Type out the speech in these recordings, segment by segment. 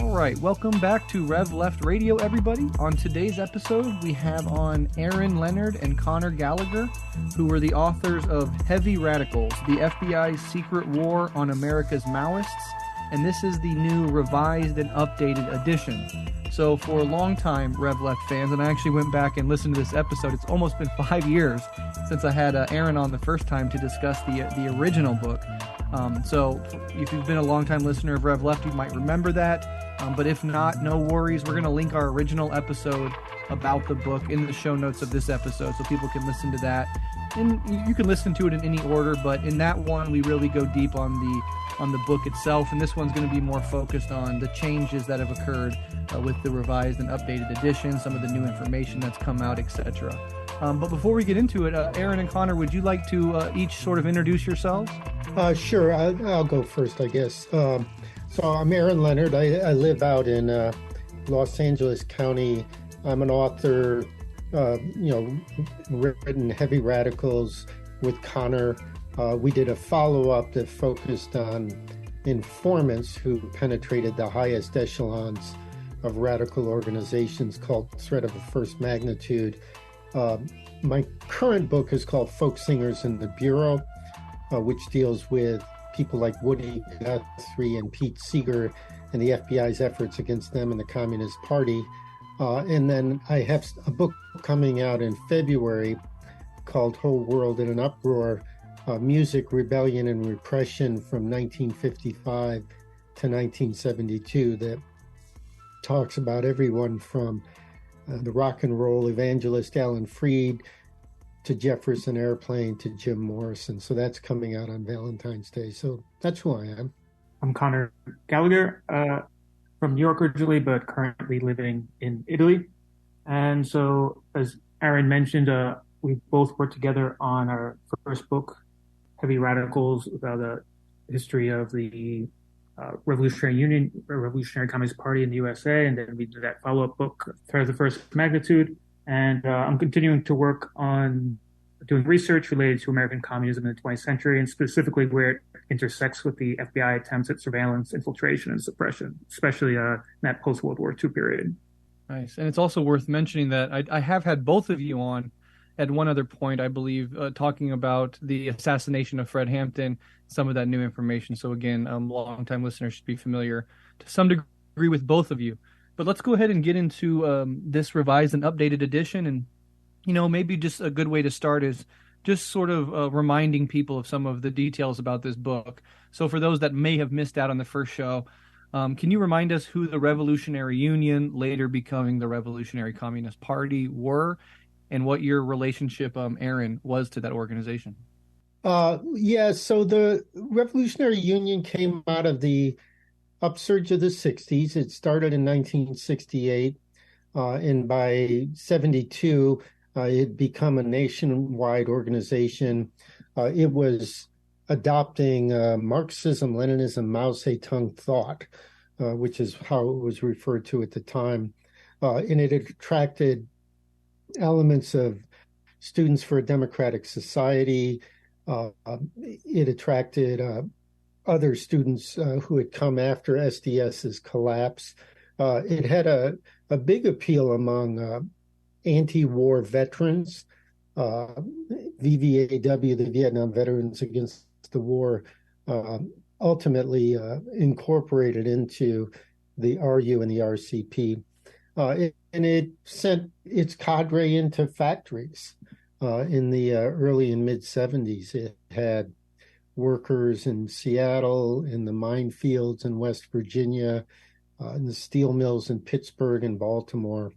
All right, welcome back to Rev Left Radio, everybody. On today's episode, we have on Aaron Leonard and Conor Gallagher, who were the authors of Heavy Radicals, the FBI's Secret War on America's Maoists, and this is the new revised and updated edition. So for longtime Rev Left fans, and I actually went back and listened to this episode, it's almost been 5 years since I had Aaron on the first time to discuss the original book. So if you've been a longtime listener of Rev Left, you might remember that. But if not, no worries. We're going to link our original episode about the book in the show notes of this episode so people can listen to that. And you can listen to it in any order, but in that one, we really go deep on the book itself. And this one's going to be more focused on the changes that have occurred with the revised and updated edition, some of the new information that's come out, etc. But before we get into it, Aaron and Conor, would you like to each sort of introduce yourselves? Sure. I'll go first, I guess. So I'm Aaron Leonard. I live out in Los Angeles County. I'm an author, written Heavy Radicals with Conor. We did a follow-up that focused on informants who penetrated the highest echelons of radical organizations called Threat of the First Magnitude. My current book is called Folk Singers in the Bureau, which deals with people like Woody Guthrie and Pete Seeger and the FBI's efforts against them and the Communist Party. And then I have a book coming out in February called Whole World in an Uproar, Music, Rebellion, and Repression from 1955 to 1972 that talks about everyone from the rock and roll evangelist Alan Freed to Jefferson Airplane to Jim Morrison. So that's coming out on Valentine's Day. So that's who I am. I'm Conor Gallagher, from New York originally, but currently living in Italy. And so, as Aaron mentioned, we both worked together on our first book, Heavy Radicals, about the history of the Revolutionary Communist Party in the USA. And then we did that follow-up book, Threat of the First Magnitude. And I'm continuing to work on doing research related to American communism in the 20th century, and specifically where it intersects with the FBI attempts at surveillance, infiltration, and suppression, especially in that post-World War II period. Nice. And it's also worth mentioning that I have had both of you on at one other point, I believe, talking about the assassination of Fred Hampton, some of that new information. So again, longtime listeners should be familiar to some degree with both of you. But let's go ahead and get into this revised and updated edition. And, maybe just a good way to start is just sort of reminding people of some of the details about this book. So for those that may have missed out on the first show, can you remind us who the Revolutionary Union, later becoming the Revolutionary Communist Party, were, and what your relationship, Aaron, was to that organization? So the Revolutionary Union came out of the upsurge of the 60s. It started in 1968, and by 72, it had become a nationwide organization. It was adopting Marxism, Leninism, Mao Zedong thought, which is how it was referred to at the time. And it attracted elements of Students for a Democratic Society. It attracted other students who had come after SDS's collapse. It had a big appeal among anti-war veterans, VVAW, the Vietnam Veterans Against the War, ultimately incorporated into the RU and the RCP. And it sent its cadre into factories in the early and mid-70s. It had workers in Seattle, in the minefields in West Virginia, in the steel mills in Pittsburgh and Baltimore.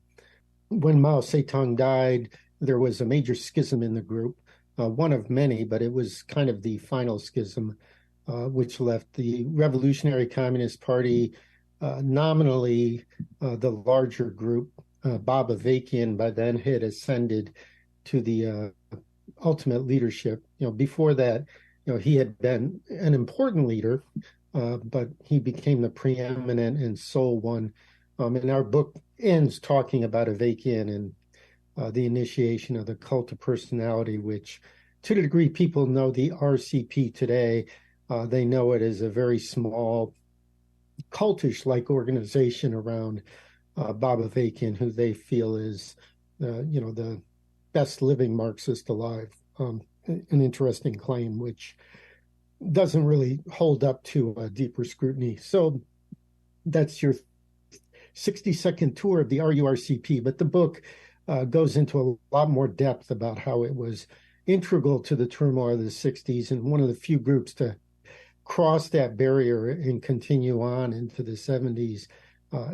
When Mao Zedong died, there was a major schism in the group, one of many, but it was kind of the final schism, which left the Revolutionary Communist Party nominally the larger group. Bob Avakian by then had ascended to the ultimate leadership. Before that, he had been an important leader, but he became the preeminent and sole one. And our book ends talking about Avakian and the initiation of the cult of personality, which, to the degree people know the RCP today, they know it as a very small cultish-like organization around Baba Vakian, who they feel is, the best living Marxist alive. An interesting claim, which doesn't really hold up to deeper scrutiny. So that's your 60-second tour of the RURCP, but the book goes into a lot more depth about how it was integral to the turmoil of the 60s and one of the few groups to cross that barrier and continue on into the 70s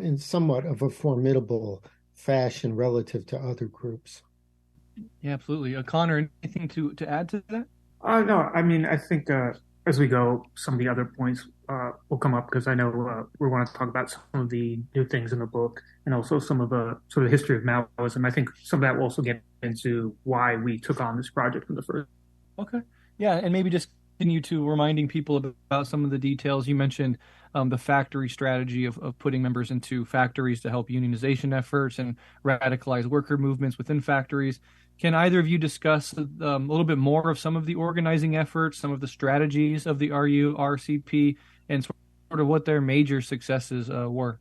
in somewhat of a formidable fashion relative to other groups. Yeah, absolutely. Connor, anything to add to that? No, I mean, I think as we go, some of the other points will come up because I know we want to talk about some of the new things in the book and also some of the sort of history of Maoism. I think some of that will also get into why we took on this project in the first. Okay. Yeah, and maybe just continue to reminding people about some of the details. You mentioned the factory strategy of putting members into factories to help unionization efforts and radicalize worker movements within factories. Can either of you discuss a little bit more of some of the organizing efforts, some of the strategies of the RURCP, and sort of what their major successes were?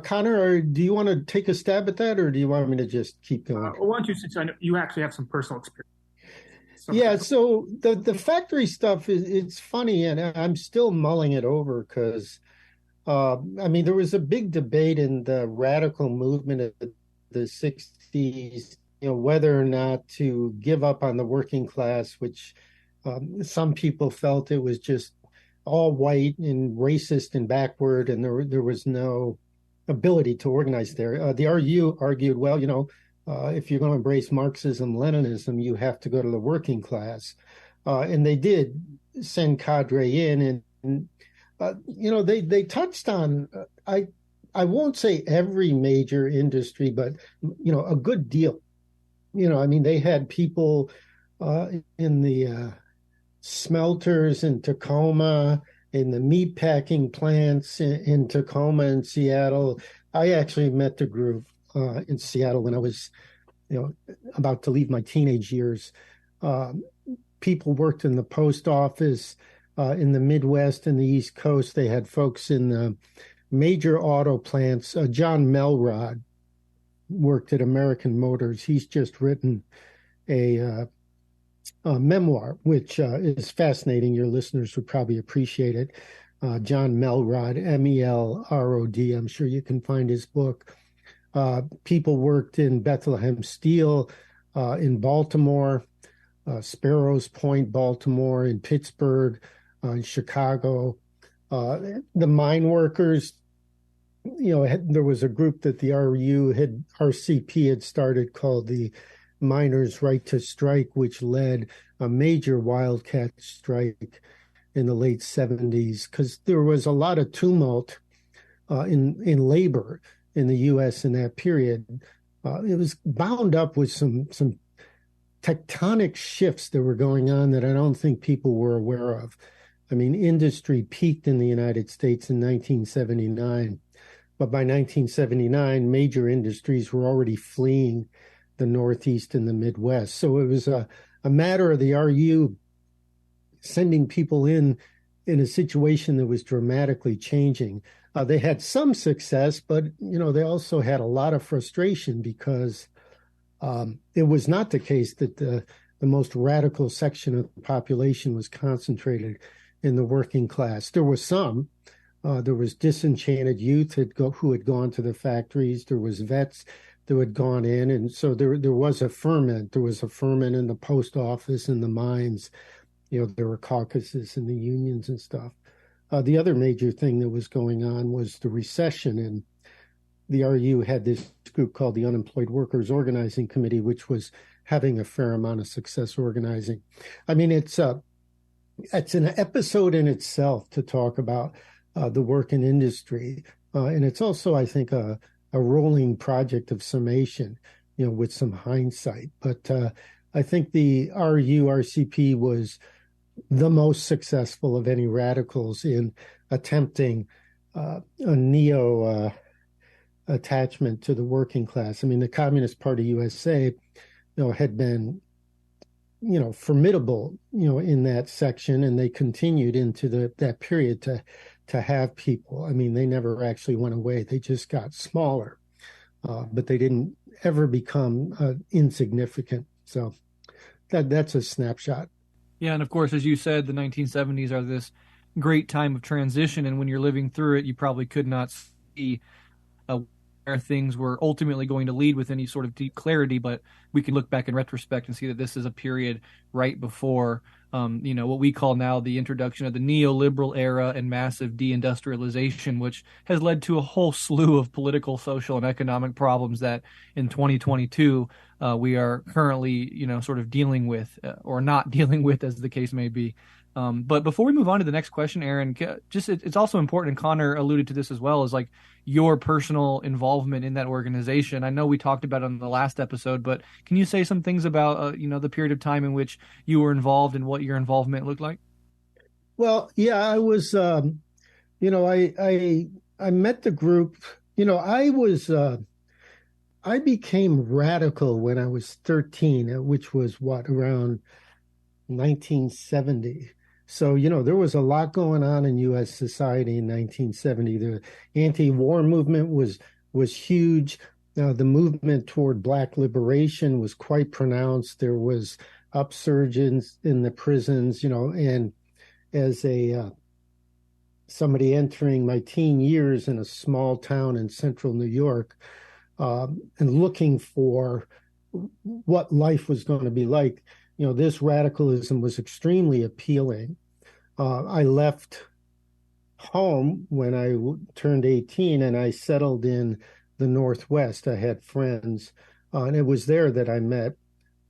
Connor, do you want to take a stab at that, or do you want me to just keep going? Why don't you, since I know you actually have some personal experience. Yeah, so the factory stuff it's funny, and I'm still mulling it over because I mean there was a big debate in the radical movement of the 60s, whether or not to give up on the working class, which some people felt it was just all white and racist and backward, and there was no ability to organize there. The RU argued, well, if you're going to embrace Marxism, Leninism, you have to go to the working class. And they did send cadre in, and they touched on, I won't say every major industry, but, a good deal. I mean, they had people in the smelters in Tacoma, in the meat packing plants in Tacoma and Seattle. I actually met the group in Seattle when I was, about to leave my teenage years. People worked in the post office in the Midwest and the East Coast. They had folks in the major auto plants. John Melrod worked at American Motors. He's just written a memoir, which is fascinating. Your listeners would probably appreciate it. John Melrod, Melrod. I'm sure you can find his book. People worked in Bethlehem Steel, in Baltimore, Sparrows Point, Baltimore, in Pittsburgh, in Chicago. The mine workers, there was a group that the RCP had started called the Miners' Right to Strike, which led a major wildcat strike in the late 70s because there was a lot of tumult in labor in the U.S. in that period. It was bound up with some tectonic shifts that were going on that I don't think people were aware of. I mean, industry peaked in the United States in 1979, but by 1979, major industries were already fleeing the Northeast and the Midwest. So it was a matter of the RU sending people in a situation that was dramatically changing. They had some success, but they also had a lot of frustration because it was not the case that the most radical section of the population was concentrated in the working class. There was some. There was disenchanted youth who had gone to the factories. There was vets that had gone in, and so there was a ferment. There was a ferment in the post office and the mines. There were caucuses in the unions and stuff. The other major thing that was going on was the recession, and the RU had this group called the Unemployed Workers Organizing Committee, which was having a fair amount of success organizing. I mean, it's an episode in itself to talk about the work in industry, and it's also, I think, a rolling project of summation, with some hindsight. But I think the RURCP was the most successful of any radicals in attempting a neo attachment to the working class. I mean, the Communist Party USA, had been, formidable, in that section, and they continued into that period to to have people. I mean, they never actually went away. They just got smaller, but they didn't ever become insignificant. So that's a snapshot. Yeah, and of course, as you said, the 1970s are this great time of transition, and when you're living through it, you probably could not see where things were ultimately going to lead with any sort of deep clarity. But we can look back in retrospect and see that this is a period right before, what we call now the introduction of the neoliberal era and massive deindustrialization, which has led to a whole slew of political, social, and economic problems that in 2022 we are currently, sort of dealing with or not dealing with, as the case may be. But before we move on to the next question, Aaron, it's also important, and Connor alluded to this as well, is like your personal involvement in that organization. I know we talked about it on the last episode, but can you say some things about, the period of time in which you were involved and what your involvement looked like? Well, yeah, I was, I met the group. I became radical when I was 13, which was around 1970. So, there was a lot going on in U.S. society in 1970. The anti-war movement was huge. The movement toward Black liberation was quite pronounced. There was upsurgence in the prisons, and as somebody entering my teen years in a small town in central New York, and looking for what life was going to be like, this radicalism was extremely appealing. I left home when I turned 18 and I settled in the Northwest. I had friends, and it was there that I met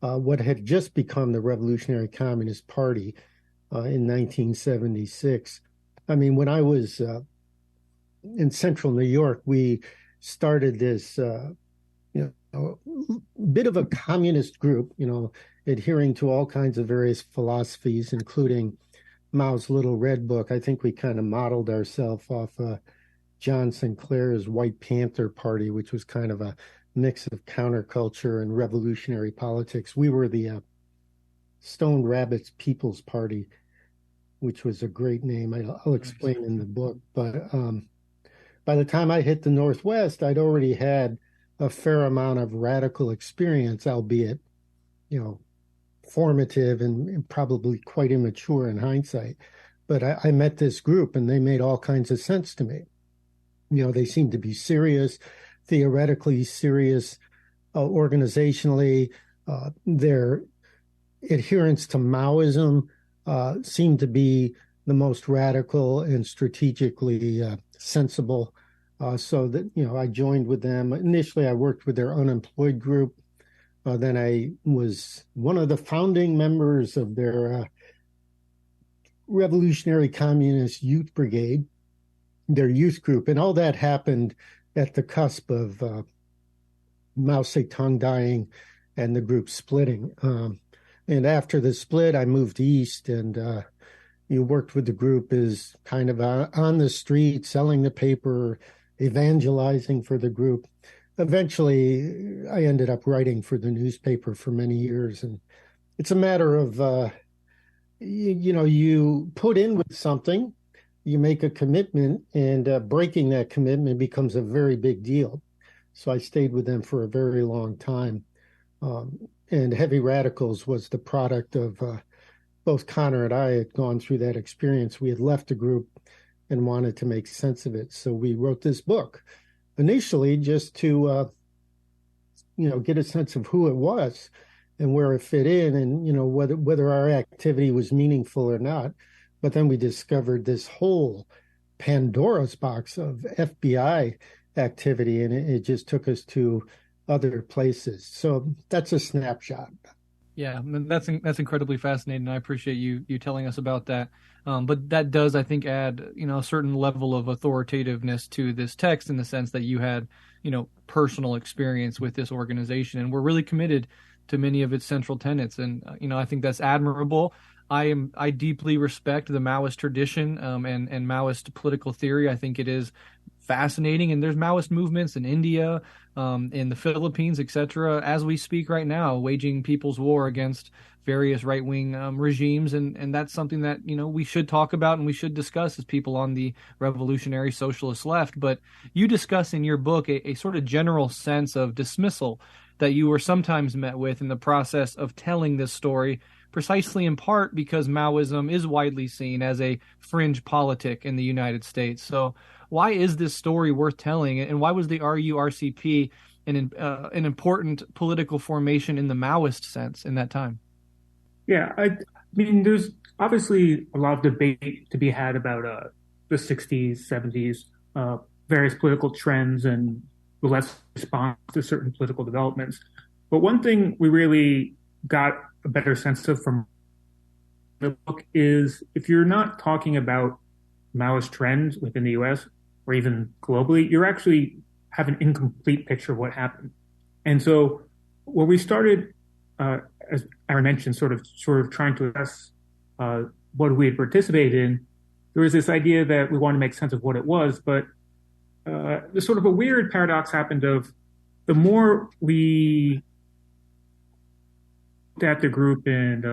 what had just become the Revolutionary Communist Party in 1976. I mean, when I was in central New York, we started this bit of a communist group, adhering to all kinds of various philosophies, including Mao's Little Red Book. I think we kind of modeled ourselves off John Sinclair's White Panther Party, which was kind of a mix of counterculture and revolutionary politics. We were the Stoned Rabbits People's Party, which was a great name. I'll explain in the book. But by the time I hit the Northwest, I'd already had a fair amount of radical experience, albeit, formative and probably quite immature in hindsight. But I met this group and they made all kinds of sense to me. They seemed to be serious, theoretically serious, organizationally. Their adherence to Maoism seemed to be the most radical and strategically sensible. So that, I joined with them. Initially, I worked with their unemployed group. Then I was one of the founding members of their Revolutionary Communist Youth Brigade, their youth group. And all that happened at the cusp of Mao Zedong dying and the group splitting. And after the split, I moved east and worked with the group as kind of on the street, selling the paper, evangelizing for the group. Eventually, I ended up writing for the newspaper for many years. And it's a matter of, you put in with something, you make a commitment, and breaking that commitment becomes a very big deal. So I stayed with them for a very long time. And Heavy Radicals was the product of both Connor and I had gone through that experience. We had left the group and wanted to make sense of it. So we wrote this book initially just to, get a sense of who it was and where it fit in and, whether our activity was meaningful or not. But then we discovered this whole Pandora's box of FBI activity, and it just took us to other places. So that's a snapshot. Yeah, that's incredibly fascinating. I appreciate you telling us about that. But that does, I think, add a certain level of authoritativeness to this text in the sense that you had personal experience with this organization and we're really committed to many of its central tenets. And I think that's admirable. I deeply respect the Maoist tradition and Maoist political theory. I think it is fascinating, and there's Maoist movements in India, in the Philippines, etc. As we speak right now, waging people's war against various right-wing regimes, and that's something that we should talk about and we should discuss as people on the revolutionary socialist left. But you discuss in your book a sort of general sense of dismissal that you were sometimes met with in the process of telling this story, precisely in part because Maoism is widely seen as a fringe politic in the United States. So why is this story worth telling, and why was the RCP an important political formation in the Maoist sense in that time? Yeah, I mean, there's obviously a lot of debate to be had about the 60s, 70s, various political trends and the left's response to certain political developments. But one thing we really got a better sense of from the book is if you're not talking about Maoist trends within the US or even globally, you're actually have an incomplete picture of what happened. And so when we started, as Aaron mentioned, sort of trying to assess what we had participated in, there was this idea that we wanted to make sense of what it was, but there's sort of a weird paradox happened of the more we looked at the group and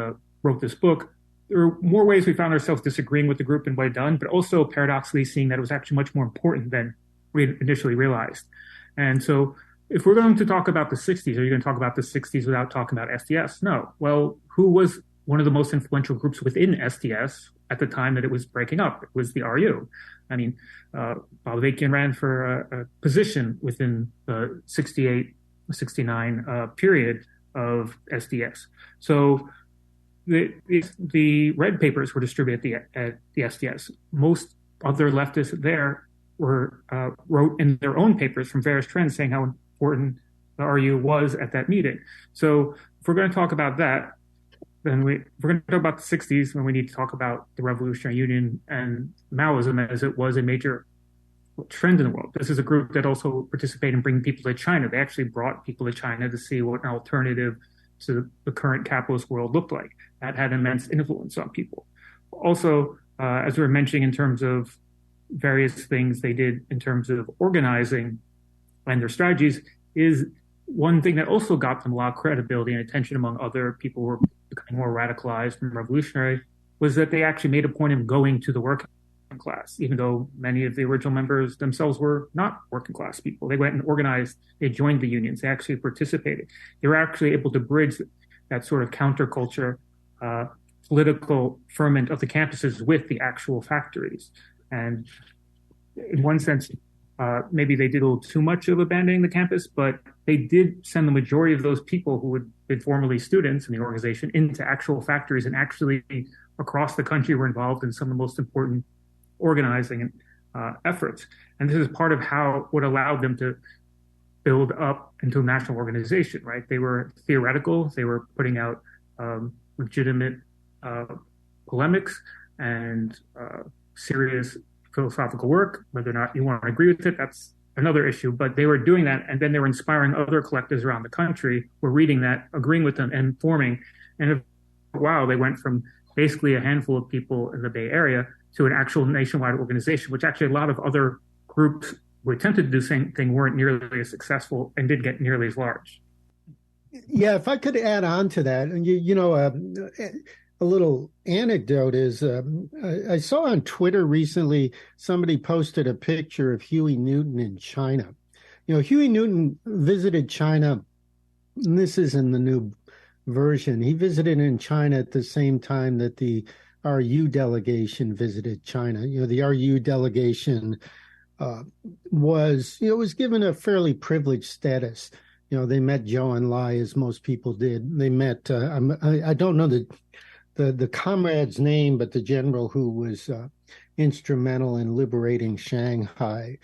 wrote this book, there were more ways we found ourselves disagreeing with the group and what it done, but also paradoxically seeing that it was actually much more important than we had initially realized. And so if we're going to talk about the 60s, are you going to talk about the 60s without talking about SDS? No. Well, who was one of the most influential groups within SDS at the time that it was breaking up? It was the RU. I mean, Balabakian ran for a position within the 68, 69 period of SDS. So the red papers were distributed at the SDS. Most other leftists there were wrote in their own papers from various trends saying how important the RU was at that meeting. So if we're going to talk about that, then if we're going to talk about the 60s, then we need to talk about the Revolutionary Union and Maoism as it was a major trend in the world. This is a group that also participated in bringing people to China. They actually brought people to China to see what an alternative to the current capitalist world looked like. That had immense influence on people. Also, as we were mentioning in terms of various things they did in terms of organizing and their strategies, is one thing that also got them a lot of credibility and attention among other people who were becoming more radicalized and revolutionary, was that they actually made a point of going to the working class, even though many of the original members themselves were not working class people. They went and organized, they joined the unions, they actually participated. They were actually able to bridge that sort of counterculture political ferment of the campuses with the actual factories. And in one sense, maybe they did a little too much of abandoning the campus, but they did send the majority of those people who had been formerly students in the organization into actual factories and actually across the country were involved in some of the most important organizing efforts. And this is part of what allowed them to build up into a national organization, right? They were theoretical. They were putting out legitimate polemics and serious philosophical work. Whether or not you want to agree with it, that's another issue. But they were doing that, and then they were inspiring other collectives around the country who were reading that, agreeing with them, and forming. And wow, they went from basically a handful of people in the Bay Area to an actual nationwide organization, which actually a lot of other groups who attempted to do the same thing weren't nearly as successful and didn't get nearly as large. Yeah, if I could add on to that, and a little anecdote is I saw on Twitter recently somebody posted a picture of Huey Newton in China. Huey Newton visited China, and this is in the new version. He visited in China at the same time that the RU delegation visited China. The RU delegation was given a fairly privileged status. They met Zhou Enlai, as most people did. They met, I don't know the comrade's name, but the general who was instrumental in liberating Shanghai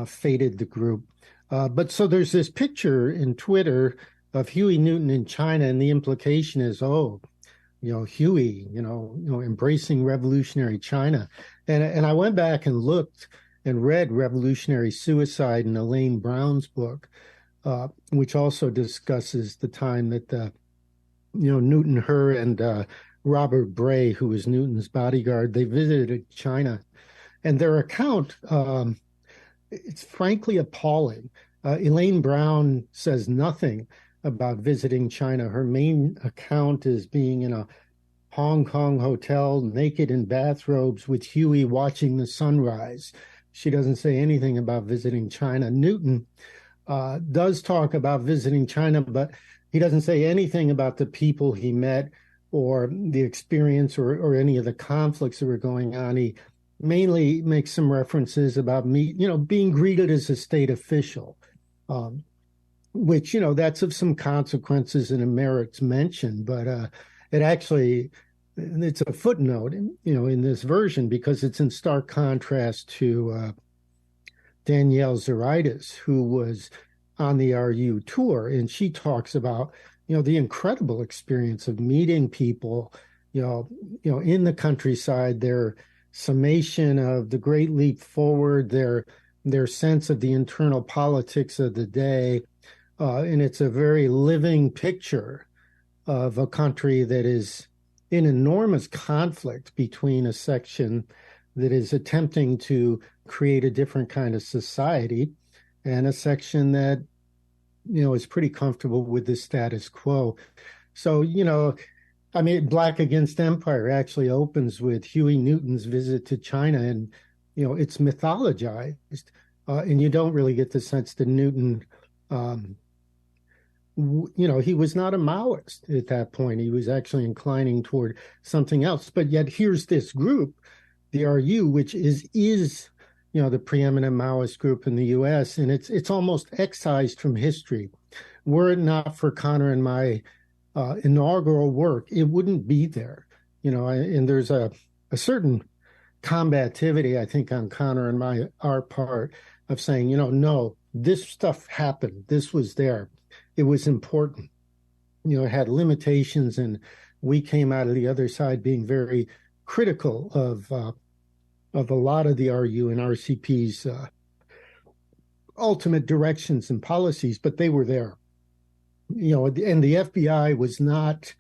fated the group. But so there's this picture in Twitter of Huey Newton in China, and the implication is, Huey, embracing revolutionary China. And I went back and looked and read Revolutionary Suicide in Elaine Brown's book, which also discusses the time that Newton, her, and Robert Breht, who was Newton's bodyguard, they visited China. And their account, it's frankly appalling. Elaine Brown says nothing about visiting China. Her main account is being in a Hong Kong hotel, naked in bathrobes with Huey watching the sunrise. She doesn't say anything about visiting China. Newton does talk about visiting China, but he doesn't say anything about the people he met or the experience or any of the conflicts that were going on. He mainly makes some references about being greeted as a state official, which, that's of some consequences and it merits mention, but it's a footnote, in this version because it's in stark contrast to Danielle Zaritis, who was on the RU tour, and she talks about, the incredible experience of meeting people, in the countryside, their summation of the great leap forward, their sense of the internal politics of the day, and it's a very living picture of a country that is in enormous conflict between a section that is attempting to create a different kind of society and a section that, is pretty comfortable with the status quo. So, Black Against Empire actually opens with Huey Newton's visit to China, and, it's mythologized, and you don't really get the sense that Newton, he was not a Maoist at that point. He was actually inclining toward something else. But yet here's this group, the RU, which is the preeminent Maoist group in the U.S., and it's almost excised from history. Were it not for Conor and my inaugural work, it wouldn't be there. And there's a certain combativity, I think, on Conor and our part of saying, no, this stuff happened. This was there. It was important. It had limitations, and we came out of the other side being very critical of a lot of the RU and RCP's ultimate directions and policies, but they were there. And the FBI was not,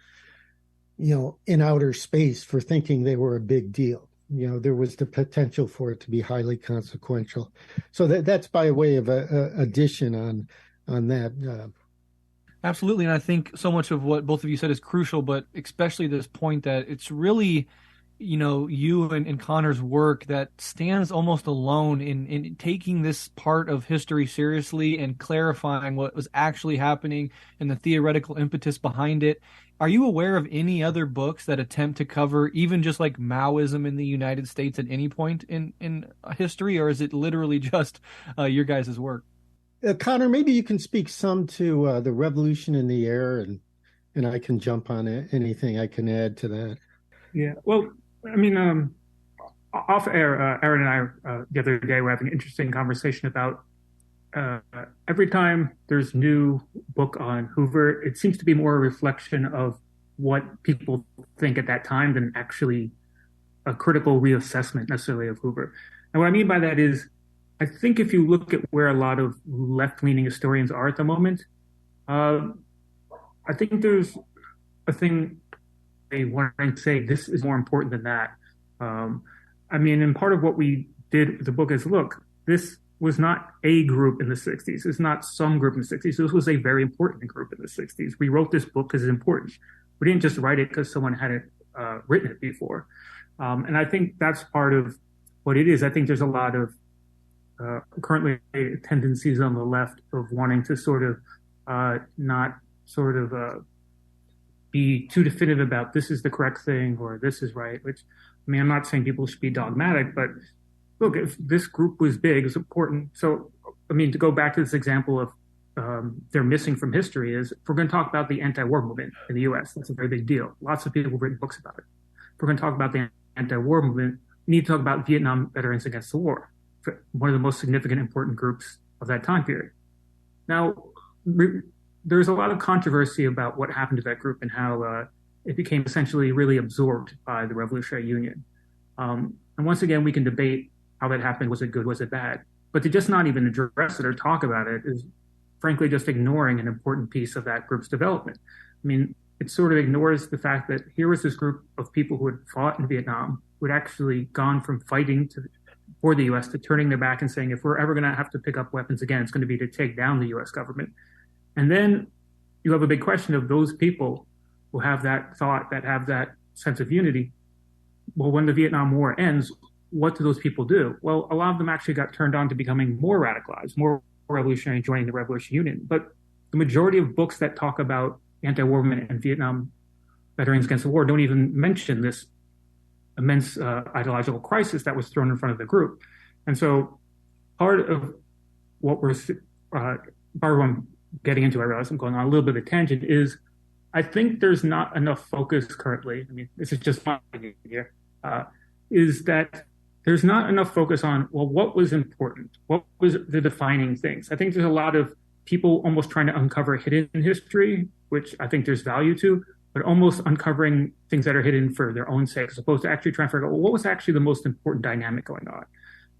in outer space for thinking they were a big deal. There was the potential for it to be highly consequential. So that's by way of addition on that. Absolutely. And I think so much of what both of you said is crucial, but especially this point that it's really, you and Conor's work that stands almost alone in taking this part of history seriously and clarifying what was actually happening and the theoretical impetus behind it. Are you aware of any other books that attempt to cover even just like Maoism in the United States at any point in history, or is it literally just your guys' work? Conor, maybe you can speak some to the revolution in the air, and I can jump on anything I can add to that. Yeah, well, off air, Aaron and I the other day were having an interesting conversation about every time there's new book on Hoover, it seems to be more a reflection of what people think at that time than actually a critical reassessment necessarily of Hoover. And what I mean by that is, I think if you look at where a lot of left-leaning historians are at the moment, I think there's a thing they want to say this is more important than that. And part of what we did with the book is, look, this was not a group in the 60s. It's not some group in the 60s. This was a very important group in the 60s. We wrote this book because it's important. We didn't just write it because someone hadn't written it before. And I think that's part of what it is. I think there's a lot of currently tendencies on the left of wanting to sort of not sort of be too definitive about this is the correct thing or this is right, which, I'm not saying people should be dogmatic, but look, if this group was big, it's important. So, to go back to this example of they're missing from history is, if we're going to talk about the anti-war movement in the U.S., that's a very big deal. Lots of people have written books about it. If we're going to talk about the anti-war movement, we need to talk about Vietnam veterans against the war, one of the most significant, important groups of that time period. Now, there's a lot of controversy about what happened to that group and how it became essentially really absorbed by the Revolutionary Union. And once again, we can debate how that happened. Was it good? Was it bad? But to just not even address it or talk about it is, frankly, just ignoring an important piece of that group's development. It sort of ignores the fact that here was this group of people who had fought in Vietnam, who had actually gone from fighting for the U.S. to turning their back and saying, if we're ever going to have to pick up weapons again, it's going to be to take down the U.S. government. And then you have a big question of those people who have that thought, that have that sense of unity. Well, when the Vietnam War ends, what do those people do? Well, a lot of them actually got turned on to becoming more radicalized, more revolutionary, joining the Revolution Union. But the majority of books that talk about anti-war movement and Vietnam veterans against the war don't even mention this immense ideological crisis that was thrown in front of the group. And so part of what I'm getting into, I realize I'm going on a little bit of a tangent, is I think there's not enough focus currently. I mean, this is just my idea here, is that there's not enough focus on, well, what was important? What was the defining things? I think there's a lot of people almost trying to uncover hidden history, which I think there's value to, but almost uncovering things that are hidden for their own sake, as opposed to actually trying to figure out, well, what was actually the most important dynamic going on?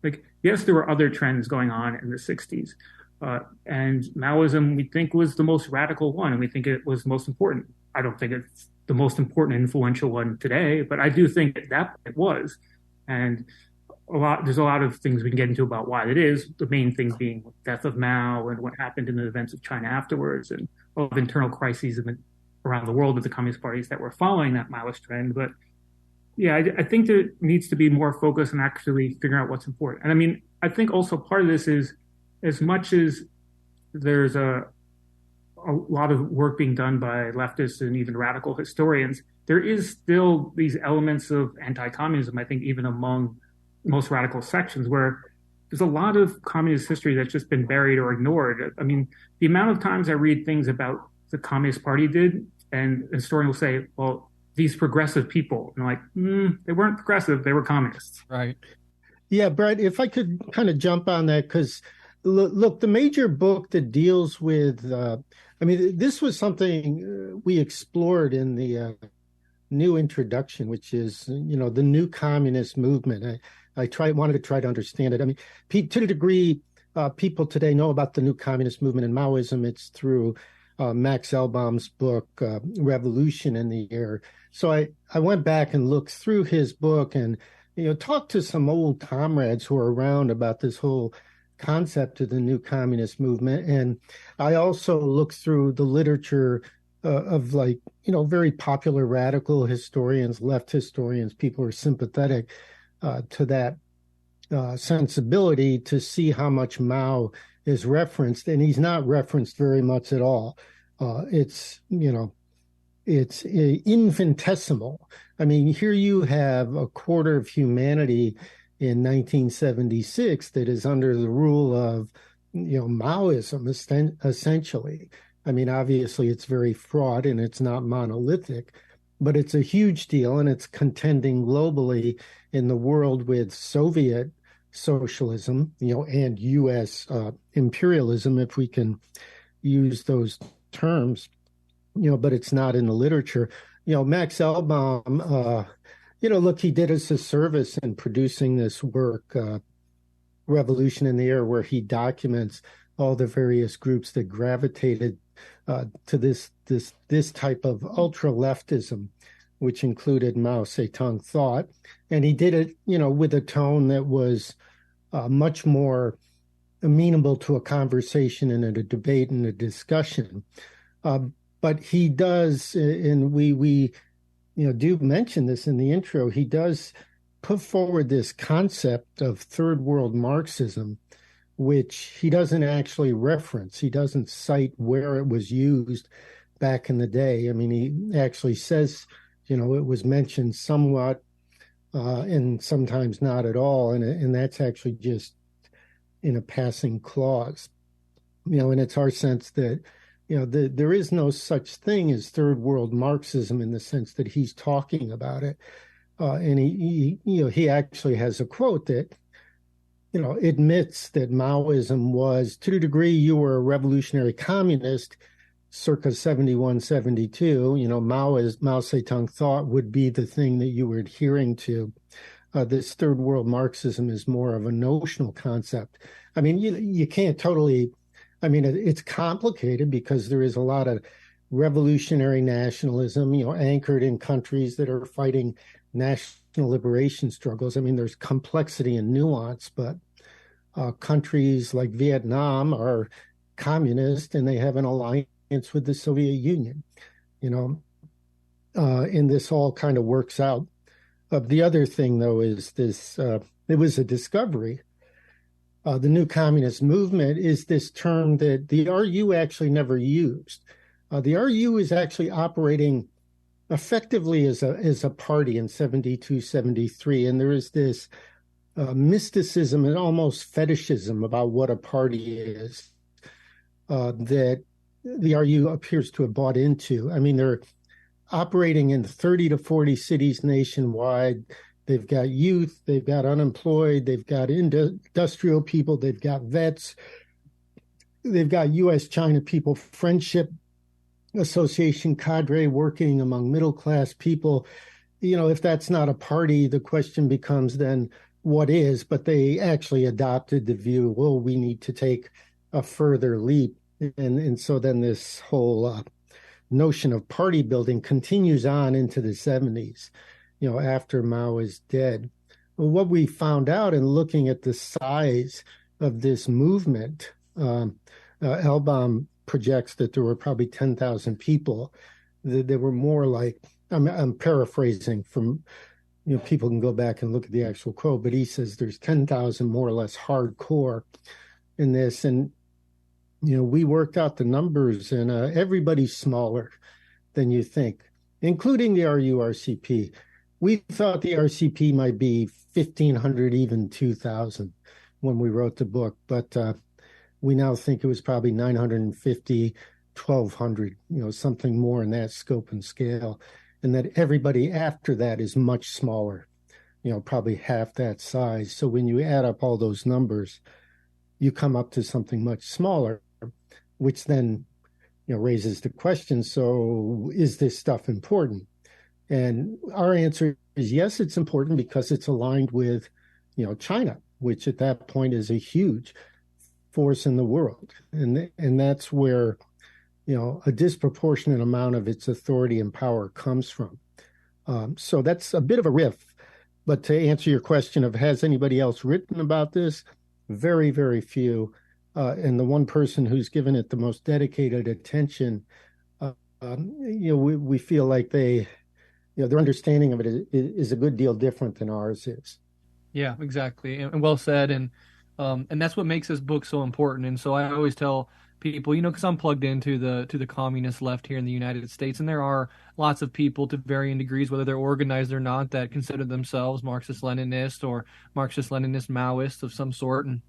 Like, yes, there were other trends going on in the 60s. And Maoism, we think, was the most radical one, and we think it was the most important. I don't think it's the most important and influential one today, but I do think that it was. And there's a lot of things we can get into about why it is, the main thing being the death of Mao and what happened in the events of China afterwards, and all of internal crises around the world of the communist parties that were following that Maoist trend. But yeah, I think there needs to be more focus on actually figuring out what's important. And I mean, I think also part of this is, as much as there's a lot of work being done by leftists and even radical historians, there is still these elements of anti-communism, I think, even among most radical sections, where there's a lot of communist history that's just been buried or ignored. I mean, the amount of times I read things about the Communist Party did, and a historian will say, well, these progressive people, and I'm like, they weren't progressive, they were communists. Right. Yeah, Breht, if I could kind of jump on that, because look, the major book that deals with, I mean, this was something we explored in the new introduction, which is, the new communist movement. I wanted to try to understand it. I mean, to the degree people today know about the new communist movement and Maoism, it's through Max Elbaum's book, Revolution in the Air. So I went back and looked through his book and, talked to some old comrades who are around about this whole concept of the new communist movement. And I also looked through the literature of very popular radical historians, left historians, people who are sympathetic to that sensibility, to see how much Mao is referenced. And he's not referenced very much at all. It's infinitesimal. I mean, here you have a quarter of humanity in 1976 that is under the rule of, Maoism, essentially. I mean, obviously it's very fraught and it's not monolithic, but it's a huge deal, and it's contending globally in the world with Soviet socialism, and U.S. Imperialism, if we can use those terms, but it's not in the literature. Max Elbaum, look, he did us a service in producing this work, Revolution in the Air, where he documents all the various groups that gravitated to this type of ultra-leftism, which included Mao Zedong thought. And he did it, with a tone that was much more amenable to a conversation and a debate and a discussion. But he does, and we do mention this in the intro, he does put forward this concept of third world Marxism, which he doesn't actually reference. He doesn't cite where it was used back in the day. I mean, he actually says, it was mentioned somewhat and sometimes not at all. And that's actually just in a passing clause, and it's our sense that, there is no such thing as third world Marxism in the sense that he's talking about it. And he actually has a quote that, admits that Maoism was, to the degree you were a revolutionary communist circa 71, 72, Mao Zedong thought would be the thing that you were adhering to. This third world Marxism is more of a notional concept. I mean, you can't totally, it's complicated because there is a lot of revolutionary nationalism, anchored in countries that are fighting national liberation struggles. I mean, there's complexity and nuance, but countries like Vietnam are communist and they have an alliance with the Soviet Union, you know, and this all kind of works out. The other thing, though, is this it was a discovery. The new communist movement is this term that the RU actually never used. The RU is actually operating effectively as a party in 72, 73, and there is this mysticism and almost fetishism about what a party is that the RU appears to have bought into. I mean, they're operating in 30 to 40 cities nationwide. They've got youth, they've got unemployed, they've got industrial people, they've got vets, they've got U.S.-China People Friendship Association cadre working among middle-class people. You know, if that's not a party, the question becomes then what is? But they actually adopted the view, well, we need to take a further leap. And so then this whole notion of party building continues on into the 70s, you know, after Mao is dead. Well, what we found out in looking at the size of this movement, Elbaum projects that there were probably 10,000 people. There were more like, I'm paraphrasing from, you know, people can go back and look at the actual quote, but he says there's 10,000 more or less hardcore in this. And, you know, we worked out the numbers, and everybody's smaller than you think, including the RCP. We thought the RCP might be 1,500, even 2,000 when we wrote the book, but we now think it was probably 950, 1,200, you know, something more in that scope and scale, and that everybody after that is much smaller, you know, probably half that size. So when you add up all those numbers, you come up to something much smaller, which then, you know, raises the question, so is this stuff important? And our answer is yes, it's important because it's aligned with, you know, China, which at that point is a huge force in the world. And that's where, you know, a disproportionate amount of its authority and power comes from. So that's a bit of a riff. But to answer your question of has anybody else written about this, very, very few. And the one person who's given it the most dedicated attention, you know, we feel like they, you know, their understanding of it is a good deal different than ours is. Yeah, exactly, and well said, and that's what makes this book so important. And so I always tell people, you know, because I'm plugged into the communist left here in the United States, and there are lots of people to varying degrees, whether they're organized or not, that consider themselves Marxist-Leninist or Marxist-Leninist Maoists of some sort. And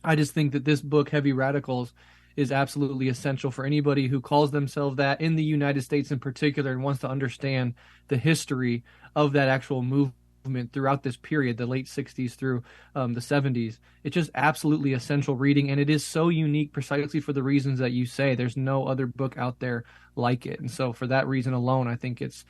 I just think that this book, Heavy Radicals, is absolutely essential for anybody who calls themselves that in the United States in particular and wants to understand the history of that actual movement throughout this period, the late 60s through the 70s. It's just absolutely essential reading, and it is so unique precisely for the reasons that you say. There's no other book out there like it. And so for that reason alone, I think it's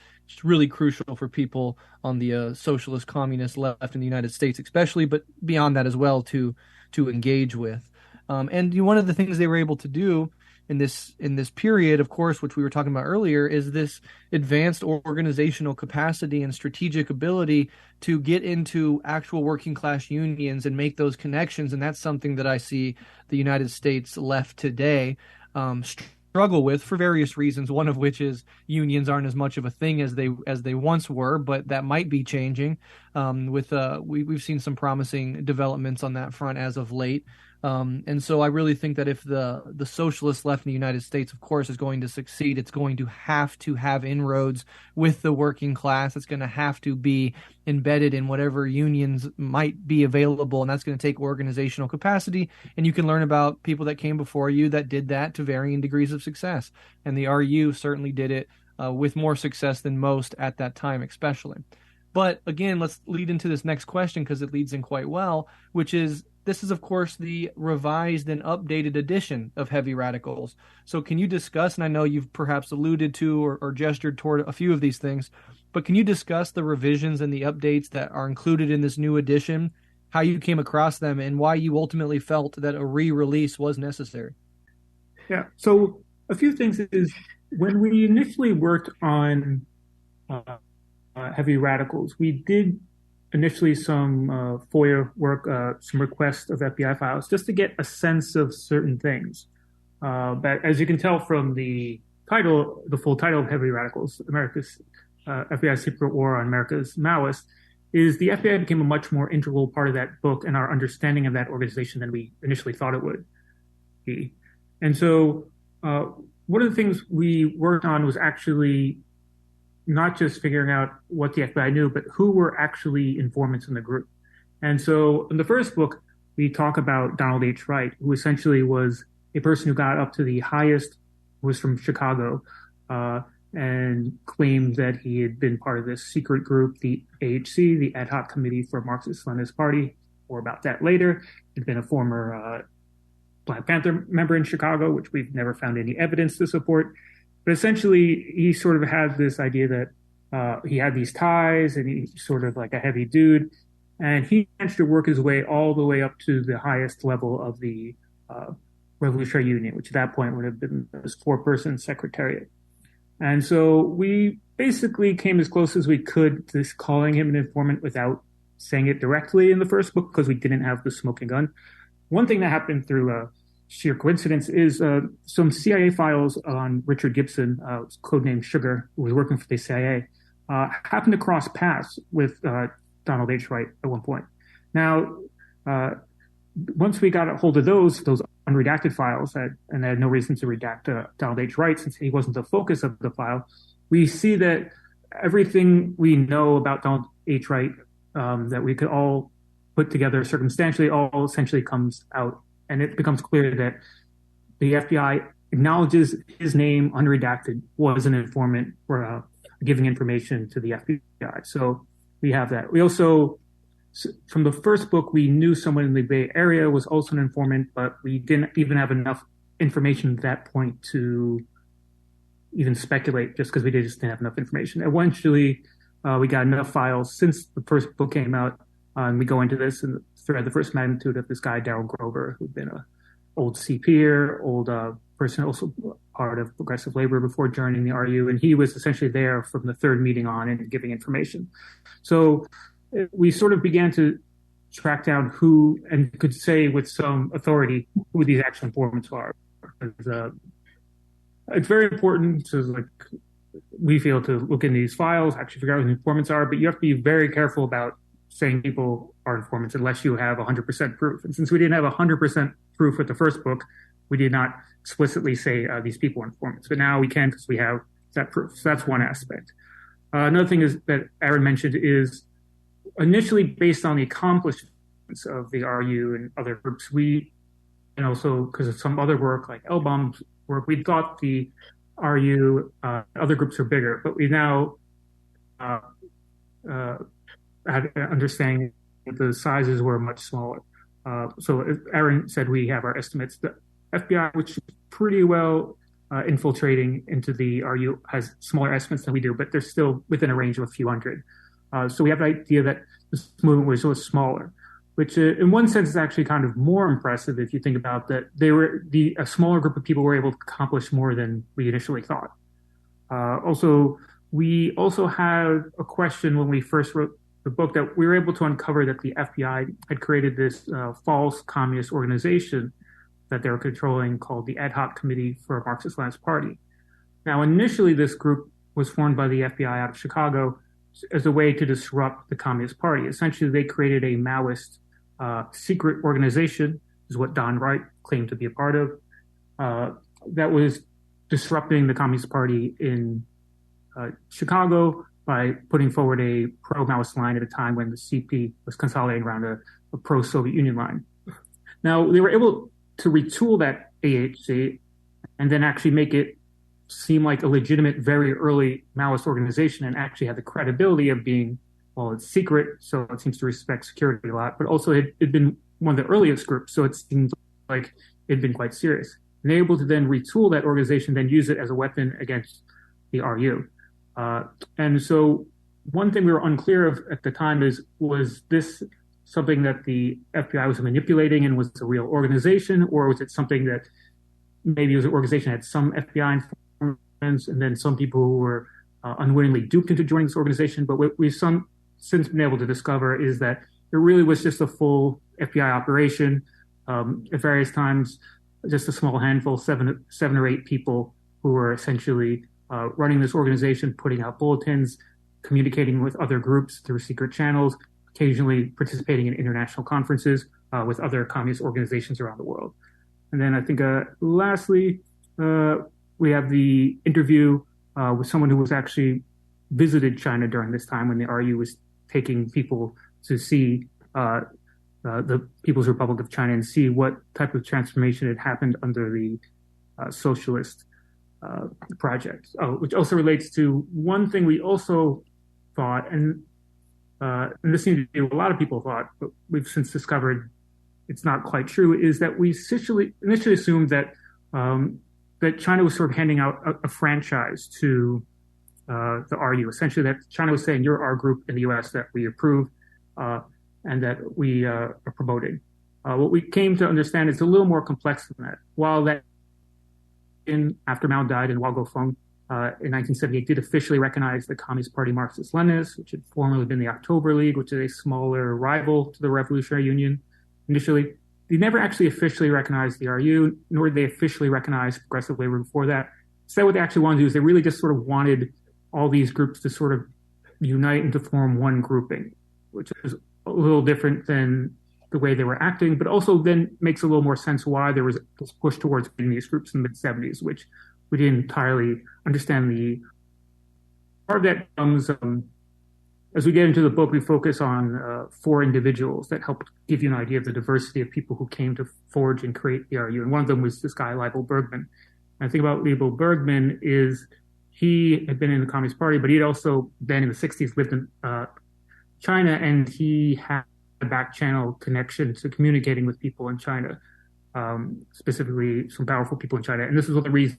really crucial for people on the socialist communist left in the United States especially, but beyond that as well to engage with. And one of the things they were able to do in this period, of course, which we were talking about earlier, is this advanced organizational capacity and strategic ability to get into actual working class unions and make those connections. And that's something that I see the United States left today struggle with for various reasons. One of which is unions aren't as much of a thing as they once were, but that might be changing. We've seen some promising developments on that front as of late. And so I really think that if the socialist left in the United States, of course, is going to succeed, it's going to have inroads with the working class. It's going to have to be embedded in whatever unions might be available, and that's going to take organizational capacity. And you can learn about people that came before you that did that to varying degrees of success. And the RU certainly did it with more success than most at that time, especially. But again, let's lead into this next question because it leads in quite well, which is, this is, of course, the revised and updated edition of Heavy Radicals. So can you discuss, and I know you've perhaps alluded to or gestured toward a few of these things, but can you discuss the revisions and the updates that are included in this new edition, how you came across them, and why you ultimately felt that a re-release was necessary? Yeah, so a few things is, when we initially worked on Heavy Radicals, we did initially some FOIA work, some requests of FBI files, just to get a sense of certain things. But as you can tell from the title, the full title of Heavy Radicals, America's FBI Secret War on America's Maoists, is the FBI became a much more integral part of that book and our understanding of that organization than we initially thought it would be. And so one of the things we worked on was actually not just figuring out what the FBI knew, but who were actually informants in the group. And so in the first book, we talk about Donald H. Wright, who essentially was a person who got up to the highest, was from Chicago, and claimed that he had been part of this secret group, the AHC, the Ad Hoc Committee for Marxist-Leninist Party, or about that later. He'd been a former Black Panther member in Chicago, which we've never found any evidence to support. But essentially, he sort of had this idea that he had these ties and he's sort of like a heavy dude. And he managed to work his way all the way up to the highest level of the Revolutionary Union, which at that point would have been this 4-person secretariat. And so we basically came as close as we could to calling him an informant without saying it directly in the first book because we didn't have the smoking gun. One thing that happened through sheer coincidence is some CIA files on Richard Gibson, codenamed Sugar, who was working for the CIA, happened to cross paths with Donald H. Wright at one point. Now, once we got a hold of those unredacted files, and I had no reason to redact Donald H. Wright since he wasn't the focus of the file, we see that everything we know about Donald H. Wright that we could all put together circumstantially all essentially comes out. And it becomes clear that the FBI acknowledges his name, unredacted, was an informant for giving information to the FBI. So we have that. We also, from the first book, we knew someone in the Bay Area was also an informant, but we didn't even have enough information at that point to even speculate, just because we just didn't have enough information. Eventually, we got enough files since the first book came out, and we go into this and thread the first magnitude of this guy, Darrell Grover, who'd been an old CP'er, old person, also part of Progressive Labor before joining the RU, and he was essentially there from the third meeting on and giving information. So we sort of began to track down who, and could say with some authority, who these actual informants are. It's very important to, we feel, to look in these files, actually figure out who the informants are, but you have to be very careful about saying people are informants unless you have 100% proof. And since we didn't have 100% proof with the first book, we did not explicitly say these people are informants. But now we can because we have that proof. So that's one aspect. Another thing is that Aaron mentioned is initially based on the accomplishments of the RU and other groups, and also because of some other work like Elbaum's work, we thought the RU, other groups are bigger, but we now had an understanding that the sizes were much smaller. So as Aaron said, we have our estimates. The FBI, which is pretty well infiltrating into the RU, has smaller estimates than we do, but they're still within a range of a few hundred. So we have the idea that this movement was smaller, which in one sense is actually kind of more impressive if you think about that a smaller group of people were able to accomplish more than we initially thought. We also had a question when we first wrote the book that we were able to uncover that the FBI had created this false communist organization that they were controlling called the Ad Hoc Committee for Marxist-Leninist Party. Now, initially, this group was formed by the FBI out of Chicago as a way to disrupt the Communist Party. Essentially, they created a Maoist secret organization, is what Don Wright claimed to be a part of, that was disrupting the Communist Party in Chicago by putting forward a pro-Maoist line at a time when the CP was consolidating around a pro-Soviet Union line. Now, they were able to retool that AHC and then actually make it seem like a legitimate, very early Maoist organization and actually had the credibility of being, well, it's secret, so it seems to respect security a lot, but also it had been one of the earliest groups, so it seemed like it had been quite serious. And they were able to then retool that organization, then use it as a weapon against the RU. And so one thing we were unclear of at the time was this something that the FBI was manipulating and was a real organization, or was it something that maybe it was an organization that had some FBI informants and then some people who were unwittingly duped into joining this organization? But what we've since been able to discover is that it really was just a full FBI operation. At various times, just a small handful, seven or eight people who were essentially running this organization, putting out bulletins, communicating with other groups through secret channels, occasionally participating in international conferences with other communist organizations around the world. And then I think lastly, we have the interview with someone who was actually visited China during this time when the RU was taking people to see the People's Republic of China and see what type of transformation had happened under the socialist project, which also relates to one thing we also thought, and this seemed to be what a lot of people thought, but we've since discovered it's not quite true, is that we initially assumed that that China was sort of handing out a franchise to the RU, essentially that China was saying, you're our group in the US that we approve and that we are promoting. What we came to understand is a little more complex than that. While that after Mao died and Wang Gofeng in 1978 did officially recognize the Communist Party Marxist-Leninists, which had formerly been the October League, which is a smaller rival to the Revolutionary Union initially. They never actually officially recognized the RU, nor did they officially recognize progressive labor before that. So what they actually wanted to do is they really just sort of wanted all these groups to sort of unite and to form one grouping, which is a little different than the way they were acting, but also then makes a little more sense why there was this push towards creating these groups in the mid-70s, which we didn't entirely understand. The part of that comes as we get into the book, we focus on 4 individuals that helped give you an idea of the diversity of people who came to forge and create the RU. And one of them was this guy, Leibel Bergman. And the thing about Leibel Bergman is he had been in the Communist Party, but he had also been in the 60s, lived in China, and he had a back channel connection to communicating with people in China, specifically some powerful people in China. And this is one of the reasons.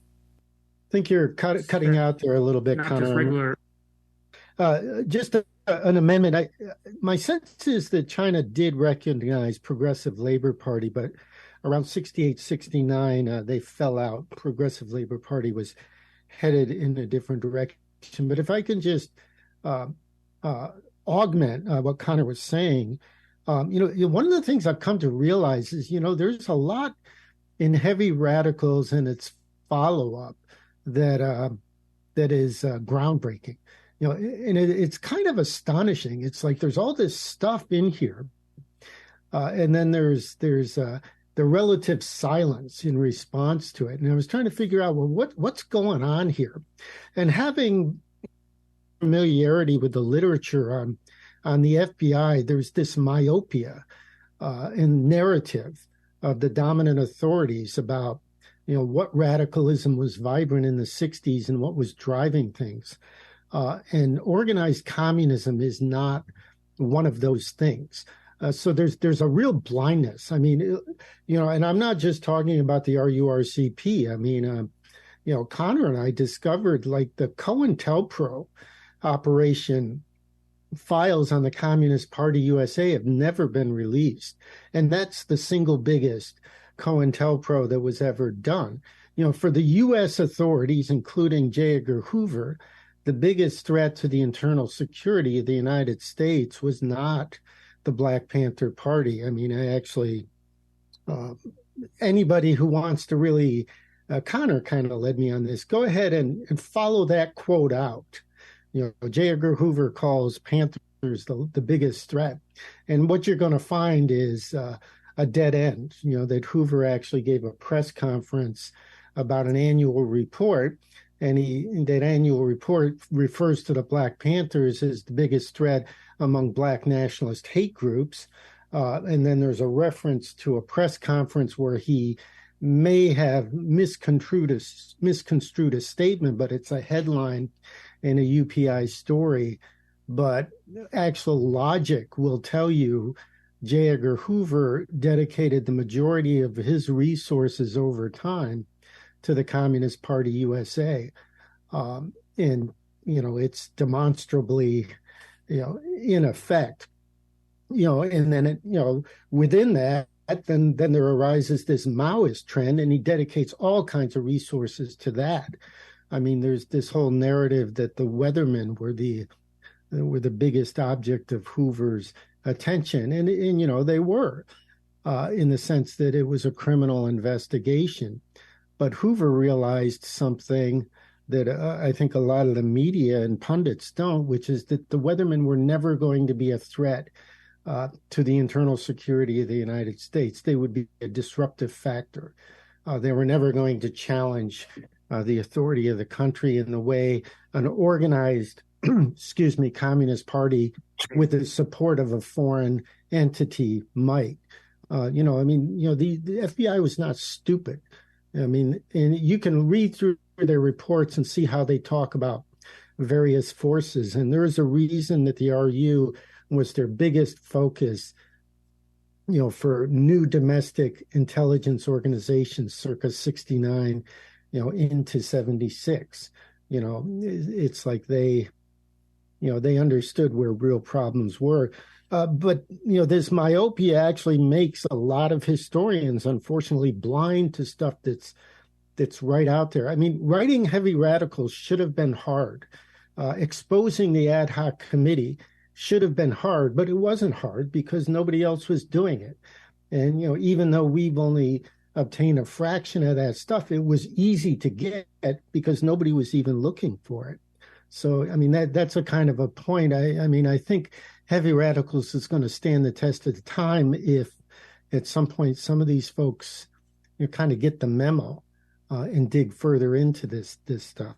I think you're cutting out there a little bit, not Conor. Just regular. Just an amendment. My sense is that China did recognize Progressive Labor Party, but around 68, 69, they fell out. Progressive Labor Party was headed in a different direction. But if I can just augment what Conor was saying, one of the things I've come to realize is, there's a lot in heavy radicals and its follow-up that is groundbreaking. And it's kind of astonishing. It's like there's all this stuff in here, and then there's the relative silence in response to it. And I was trying to figure out, well, what's going on here? And having familiarity with the literature on the FBI, there's this myopia and narrative of the dominant authorities about what radicalism was vibrant in the 60s and what was driving things. And organized communism is not one of those things. So there's a real blindness. I mean, and I'm not just talking about the RURCP. I mean, Conor and I discovered like the COINTELPRO operation files on the Communist Party USA have never been released. And that's the single biggest COINTELPRO that was ever done. For the U.S. authorities, including J. Edgar Hoover, the biggest threat to the internal security of the United States was not the Black Panther Party. I mean, anybody who wants to really, Conor kind of led me on this, go ahead and follow that quote out. J. Edgar Hoover calls Panthers the biggest threat. And what you're going to find is a dead end, that Hoover actually gave a press conference about an annual report. And that annual report refers to the Black Panthers as the biggest threat among Black nationalist hate groups. And then there's a reference to a press conference where he may have misconstrued a statement, but it's a headline in a UPI story. But actual logic will tell you J. Edgar Hoover dedicated the majority of his resources over time to the Communist Party USA. And, it's demonstrably, in effect, and then, within that, then there arises this Maoist trend, and he dedicates all kinds of resources to that. I mean, there's this whole narrative that the Weathermen were the biggest object of Hoover's attention, and they were. in the sense that it was a criminal investigation. But Hoover realized something that I think a lot of the media and pundits don't, which is that the Weathermen were never going to be a threat to the internal security of the United States. They would be a disruptive factor. They were never going to challenge the authority of the country in the way an organized, Communist Party with the support of a foreign entity might. The FBI was not stupid. I mean, and you can read through their reports and see how they talk about various forces. And there is a reason that the RU was their biggest focus, for new domestic intelligence organizations circa 69, into 76. It's like they understood where real problems were. But this myopia actually makes a lot of historians, unfortunately, blind to stuff that's right out there. I mean, writing Heavy Radicals should have been hard. Exposing the ad hoc committee should have been hard, but it wasn't hard because nobody else was doing it. And, even though we've only obtained a fraction of that stuff, it was easy to get because nobody was even looking for it. So, I mean, that's a kind of a point. I think Heavy Radicals is going to stand the test of the time if at some point some of these folks kind of get the memo and dig further into this stuff.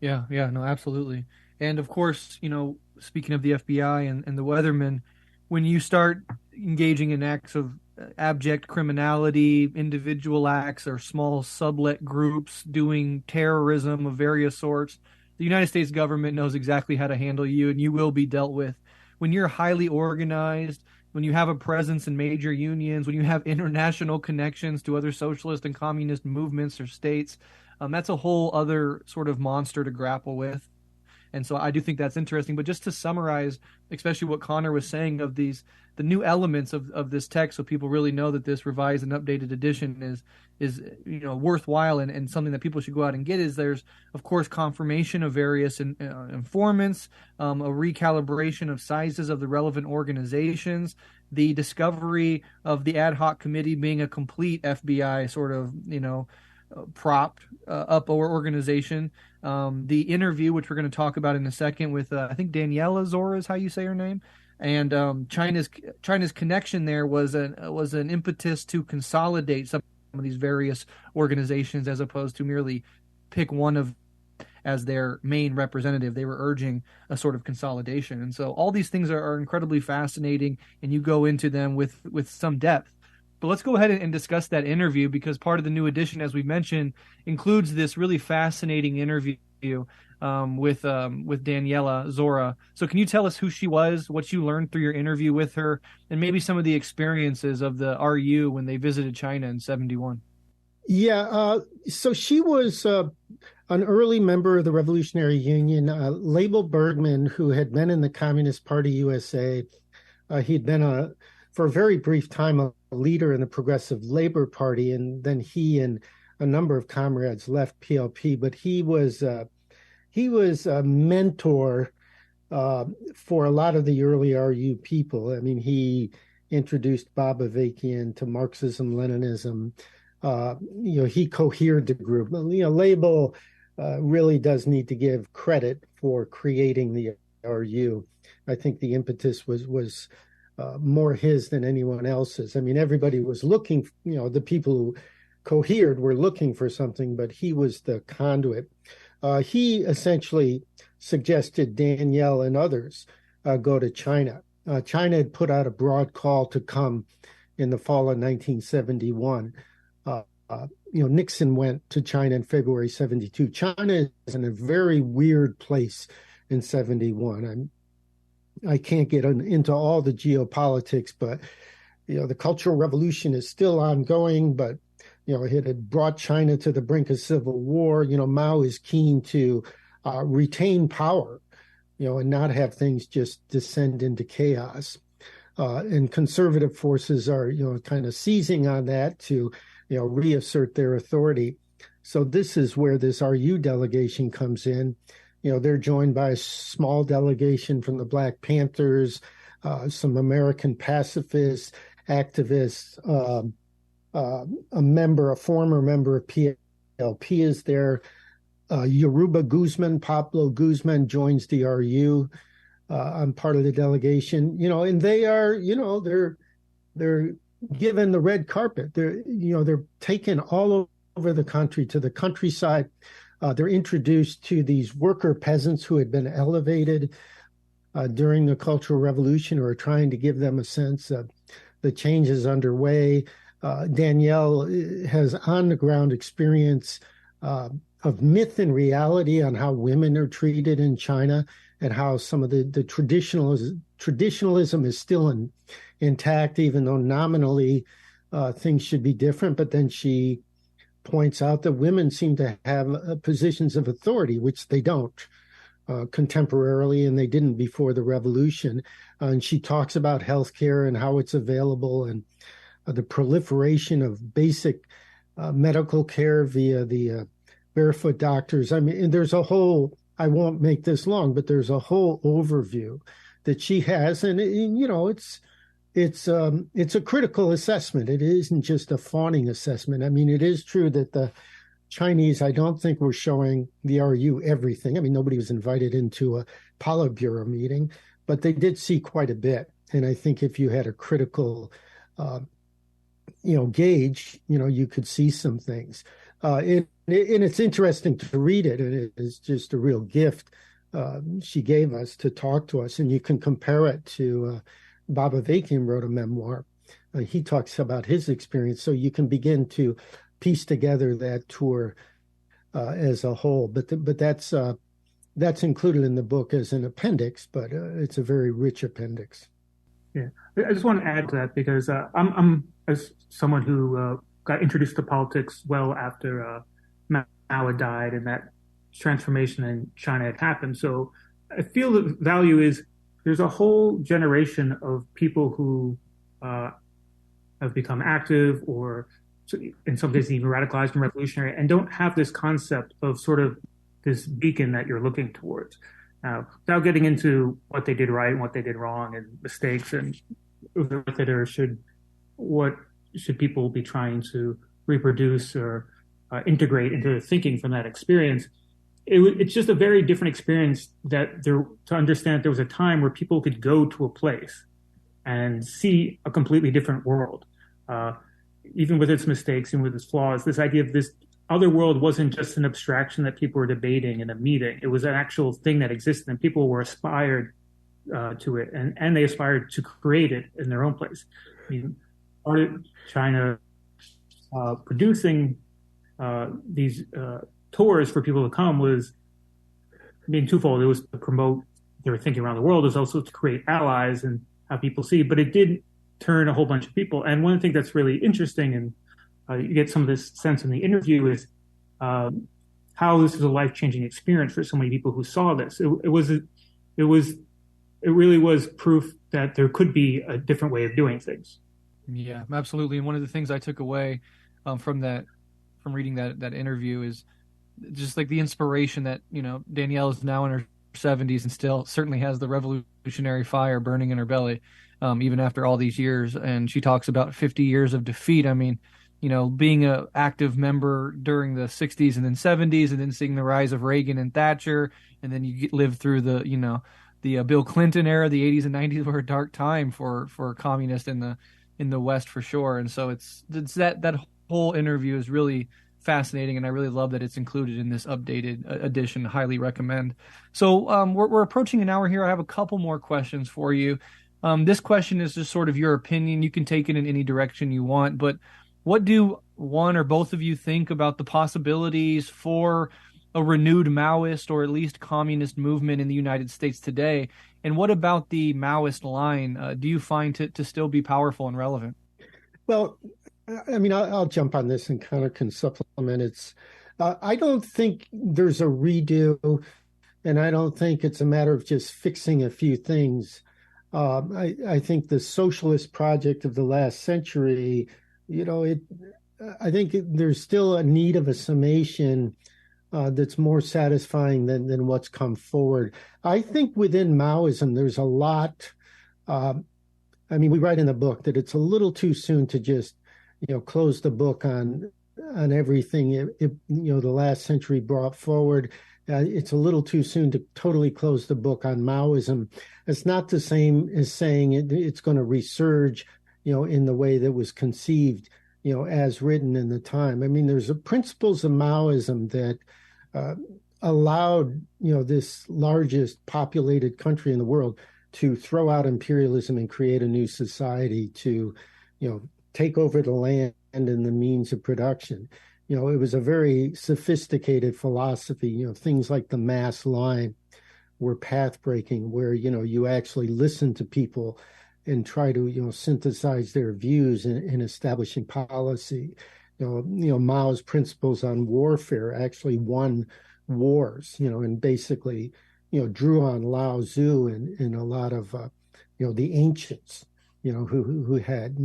Yeah, no, absolutely. And of course, speaking of the FBI and the Weathermen, when you start engaging in acts of abject criminality, individual acts or small sublet groups doing terrorism of various sorts, the United States government knows exactly how to handle you, and you will be dealt with. When you're highly organized, when you have a presence in major unions, when you have international connections to other socialist and communist movements or states, that's a whole other sort of monster to grapple with. And so I do think that's interesting. But just to summarize, especially what Conor was saying of the new elements of this text, so people really know that this revised and updated edition is worthwhile and something that people should go out and get, is there's, of course, confirmation of various informants, a recalibration of sizes of the relevant organizations, the discovery of the ad hoc committee being a complete FBI sort of, propped up organization. The interview, which we're going to talk about in a second, with I think Daniela Zora is how you say her name, and China's connection there was an impetus to consolidate some of these various organizations as opposed to merely pick one of as their main representative. They were urging a sort of consolidation, and so all these things are incredibly fascinating, and you go into them with some depth. But let's go ahead and discuss that interview, because part of the new edition, as we mentioned, includes this really fascinating interview with Daniela Zora. So can you tell us who she was, what you learned through your interview with her, and maybe some of the experiences of the RU when they visited China in 71? Yeah, so she was an early member of the Revolutionary Union. Label Bergman, who had been in the Communist Party USA, he'd been for a very brief time a leader in the Progressive Labor Party, and then he and a number of comrades left PLP. But he was a mentor for a lot of the early RU people. I mean, he introduced Bob Avakian to Marxism, Leninism. He cohered the group. Label really does need to give credit for creating the RU. I think the impetus was more his than anyone else's. I mean, everybody was looking, the people who cohered were looking for something, but he was the conduit. He essentially suggested Danielle and others go to China. China had put out a broad call to come in the fall of 1971. Nixon went to China in February 72. China is in a very weird place in 71. I can't get into all the geopolitics, but the Cultural Revolution is still ongoing. But it had brought China to the brink of civil war. Mao is keen to retain power, and not have things just descend into chaos. And conservative forces are, kind of seizing on that to, reassert their authority. So this is where this RU delegation comes in. They're joined by a small delegation from the Black Panthers, some American pacifists, activists. A former member of PLP is there. Yoruba Guzman, Pablo Guzman joins the RU. I'm part of the delegation, and they are, they're given the red carpet. They're taken all over the country to the countryside. They're introduced to these worker peasants who had been elevated during the Cultural Revolution, or are trying to give them a sense of the changes underway. Danielle has on-the-ground experience of myth and reality on how women are treated in China, and how some of the traditionalism is still intact, even though nominally things should be different. But then she points out that women seem to have positions of authority, which they don't contemporarily, and they didn't before the revolution. And she talks about healthcare and how it's available, and the proliferation of basic medical care via the barefoot doctors. I mean, there's a whole, I won't make this long, but there's a whole overview that she has. And, it's a critical assessment. It isn't just a fawning assessment. I mean, it is true that the Chinese, I don't think, were showing the RU everything. I mean, nobody was invited into a Politburo meeting, but they did see quite a bit. And I think if you had a critical gauge, you could see some things. And it's interesting to read it, and it is just a real gift she gave us to talk to us. And you can compare it to Baba Vakian wrote a memoir. He talks about his experience, so you can begin to piece together that tour as a whole. But that's included in the book as an appendix, but it's a very rich appendix. Yeah, I just want to add to that, because I'm as someone who got introduced to politics well after Mao had died and that transformation in China had happened. So I feel the value is there's a whole generation of people who have become active, or in some cases even radicalized and revolutionary, and don't have this concept of sort of this beacon that you're looking towards. Now, without getting into what they did right and what they did wrong and mistakes and what should people be trying to reproduce or integrate into their thinking from that experience, it's just a very different experience to understand that there was a time where people could go to a place and see a completely different world, even with its mistakes and with its flaws. This idea of this other world wasn't just an abstraction that people were debating in a meeting. It was an actual thing that existed, and people were aspired to it, and they aspired to create it in their own place. I mean, part of China producing these tours for people to come was being twofold. It was to promote their thinking around the world. It was also to create allies and have people see, but it did turn a whole bunch of people. And one thing that's really interesting, and you get some of this sense in the interview, is how this is a life-changing experience for so many people who saw this. It really was proof that there could be a different way of doing things. Yeah, absolutely. And one of the things I took away from reading that interview is just like the inspiration that, Danielle is now in her 70s and still certainly has the revolutionary fire burning in her belly, even after all these years. And she talks about 50 years of defeat. I mean, being an active member during the 60s and then 70s, and then seeing the rise of Reagan and Thatcher, and then you live through the Bill Clinton era. The 80s and 90s were a dark time for communists in the West, for sure. And so it's that whole interview is really fascinating, and I really love that it's included in this updated edition. Highly recommend. So we're approaching an hour here. I have a couple more questions for you. This question is just sort of your opinion. You can take it in any direction you want, but what do one or both of you think about the possibilities for a renewed Maoist or at least communist movement in the United States today? And what about the Maoist line? Do you find to still be powerful and relevant? Well, I mean, I'll jump on this and kind of can supplement it. I don't think there's a redo, and I don't think it's a matter of just fixing a few things. I think the socialist project of the last century, I think there's still a need of a summation that's more satisfying than what's come forward. I think within Maoism, there's a lot I mean, we write in the book that it's a little too soon to just, close the book on everything the last century brought forward. It's a little too soon to totally close the book on Maoism. It's not the same as saying it's going to resurge, in the way that was conceived, as written in the time. I mean, there's principles of Maoism that allowed, this largest populated country in the world to throw out imperialism and create a new society, to, take over the land and the means of production. It was a very sophisticated philosophy. Things like the mass line were path breaking, where, you actually listen to people and try to, synthesize their views in establishing policy. Mao's principles on warfare actually won wars, and basically, drew on Lao Tzu and a lot of, the ancients, who had,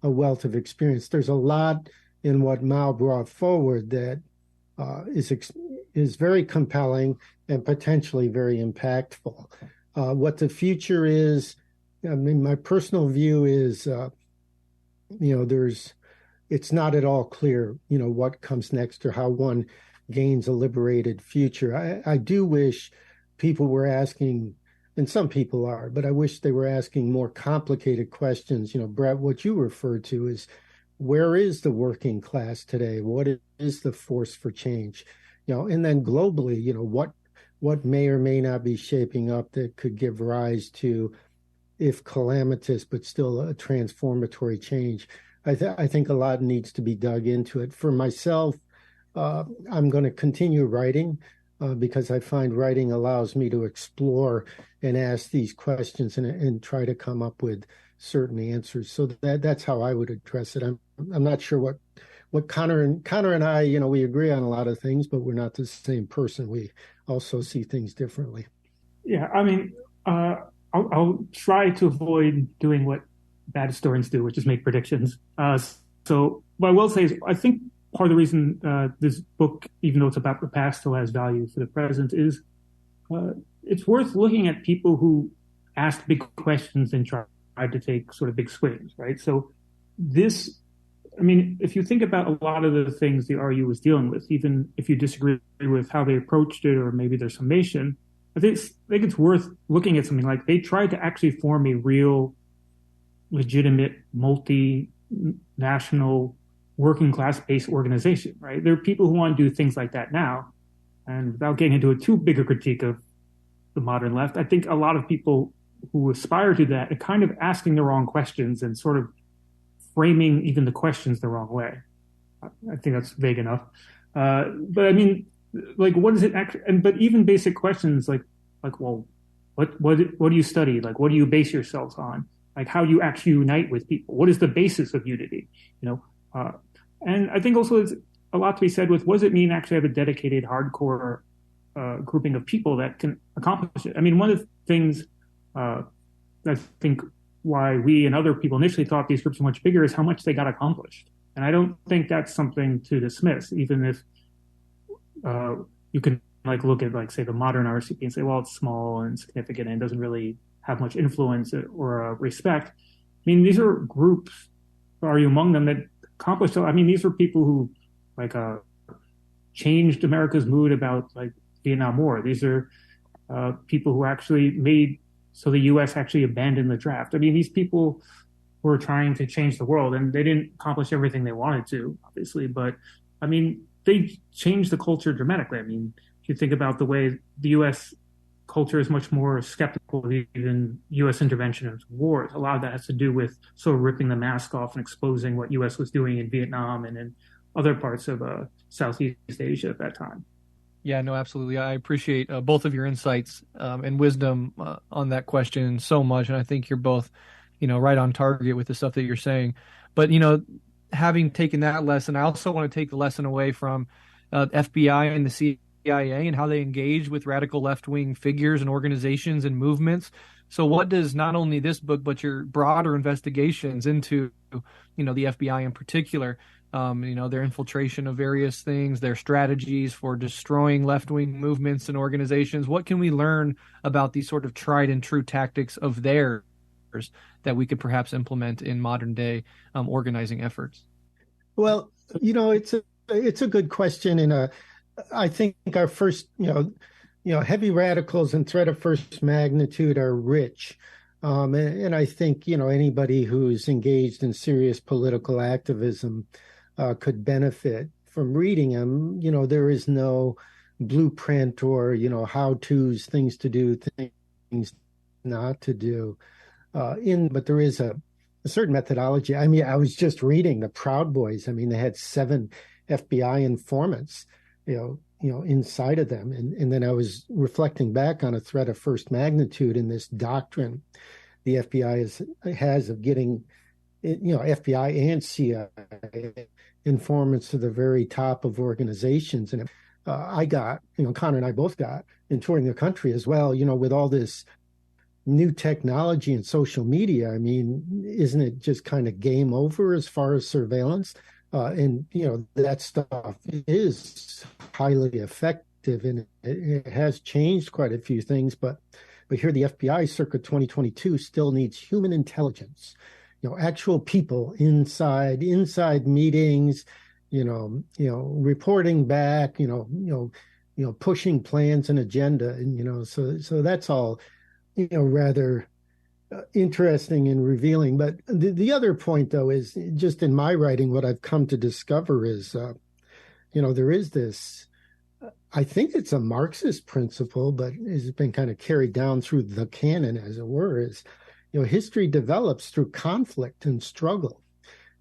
a wealth of experience. There's a lot in what Mao brought forward that is very compelling and potentially very impactful. What the future is, I mean, my personal view is, it's not at all clear, what comes next or how one gains a liberated future. I do wish people were asking, and some people are, but I wish they were asking more complicated questions. Breht, what you referred to is, where is the working class today? What is the force for change? And then globally, what may or may not be shaping up that could give rise to, if calamitous, but still a transformatory change. I think a lot needs to be dug into it. For myself, I'm going to continue writing because I find writing allows me to explore and ask these questions and try to come up with certain answers. So that's how I would address it. I'm not sure what Conor and I, we agree on a lot of things, but we're not the same person. We also see things differently. Yeah, I mean, I'll try to avoid doing what bad historians do, which is make predictions. So what I will say is, I think part of the reason this book, even though it's about the past, still has value for the present is it's worth looking at people who asked big questions and tried to take sort of big swings, right? So this, I mean, if you think about a lot of the things the RU was dealing with, even if you disagree with how they approached it or maybe their summation, I think it's worth looking at something like they tried to actually form a real, legitimate, multinational, working class based organization, right? There are people who want to do things like that now. And without getting into a too big a critique of the modern left, I think a lot of people who aspire to that are kind of asking the wrong questions and sort of framing even the questions the wrong way. I think that's vague enough. But I mean, like, what is it actually? But even basic questions like, well, what do you study? Like, what do you base yourselves on? Like, how do you actually unite with people? What is the basis of unity? And I think also there's a lot to be said with, what does it mean actually have a dedicated, hardcore grouping of people that can accomplish it? I mean, one of the things I think why we and other people initially thought these groups were much bigger is how much they got accomplished. And I don't think that's something to dismiss, even if you can like look at, like, say, the modern RCP and say, well, it's small and insignificant and doesn't really have much influence or respect. I mean, these are groups, are you among them, that accomplished? I mean, these are people who like changed America's mood about like Vietnam War. These are people who actually made so the U.S. actually abandoned the draft. I mean, these people were trying to change the world, and they didn't accomplish everything they wanted to, obviously. But I mean, they changed the culture dramatically. I mean, if you think about the way the U.S. culture is much more skeptical of even U.S. intervention into wars, a lot of that has to do with sort of ripping the mask off and exposing what U.S. was doing in Vietnam and in other parts of Southeast Asia at that time. Yeah, no, absolutely. I appreciate both of your insights and wisdom on that question so much. And I think you're both, right on target with the stuff that you're saying. But, having taken that lesson, I also want to take the lesson away from FBI and the CIA and how they engage with radical left-wing figures and organizations and movements. So what does not only this book, but your broader investigations into, the FBI in particular, their infiltration of various things, their strategies for destroying left-wing movements and organizations. What can we learn about these sort of tried and true tactics of theirs that we could perhaps implement in modern day organizing efforts? Well, it's a good question, and I think our first, heavy radicals and threat of first magnitude are rich. And I think, anybody who's engaged in serious political activism could benefit from reading them. There is no blueprint or, how-tos, things to do, things not to do. But there is a certain methodology. I mean, I was just reading the Proud Boys. I mean, they had 7 FBI informants, inside of them. And then I was reflecting back on a threat of first magnitude in this doctrine the FBI has of getting, FBI and CIA informants to the very top of organizations. And I got, Conor and I both got in touring the country as well, with all this new technology and social media. I mean, isn't it just kind of game over as far as surveillance? And that stuff is highly effective, and it has changed quite a few things. But here, the FBI circa 2022 still needs human intelligence, actual people inside meetings, reporting back, pushing plans and agenda, and so that's all, rather interesting and revealing. But the other point, though, is just in my writing, what I've come to discover is, there is this, I think it's a Marxist principle, but it's been kind of carried down through the canon, as it were, is, history develops through conflict and struggle.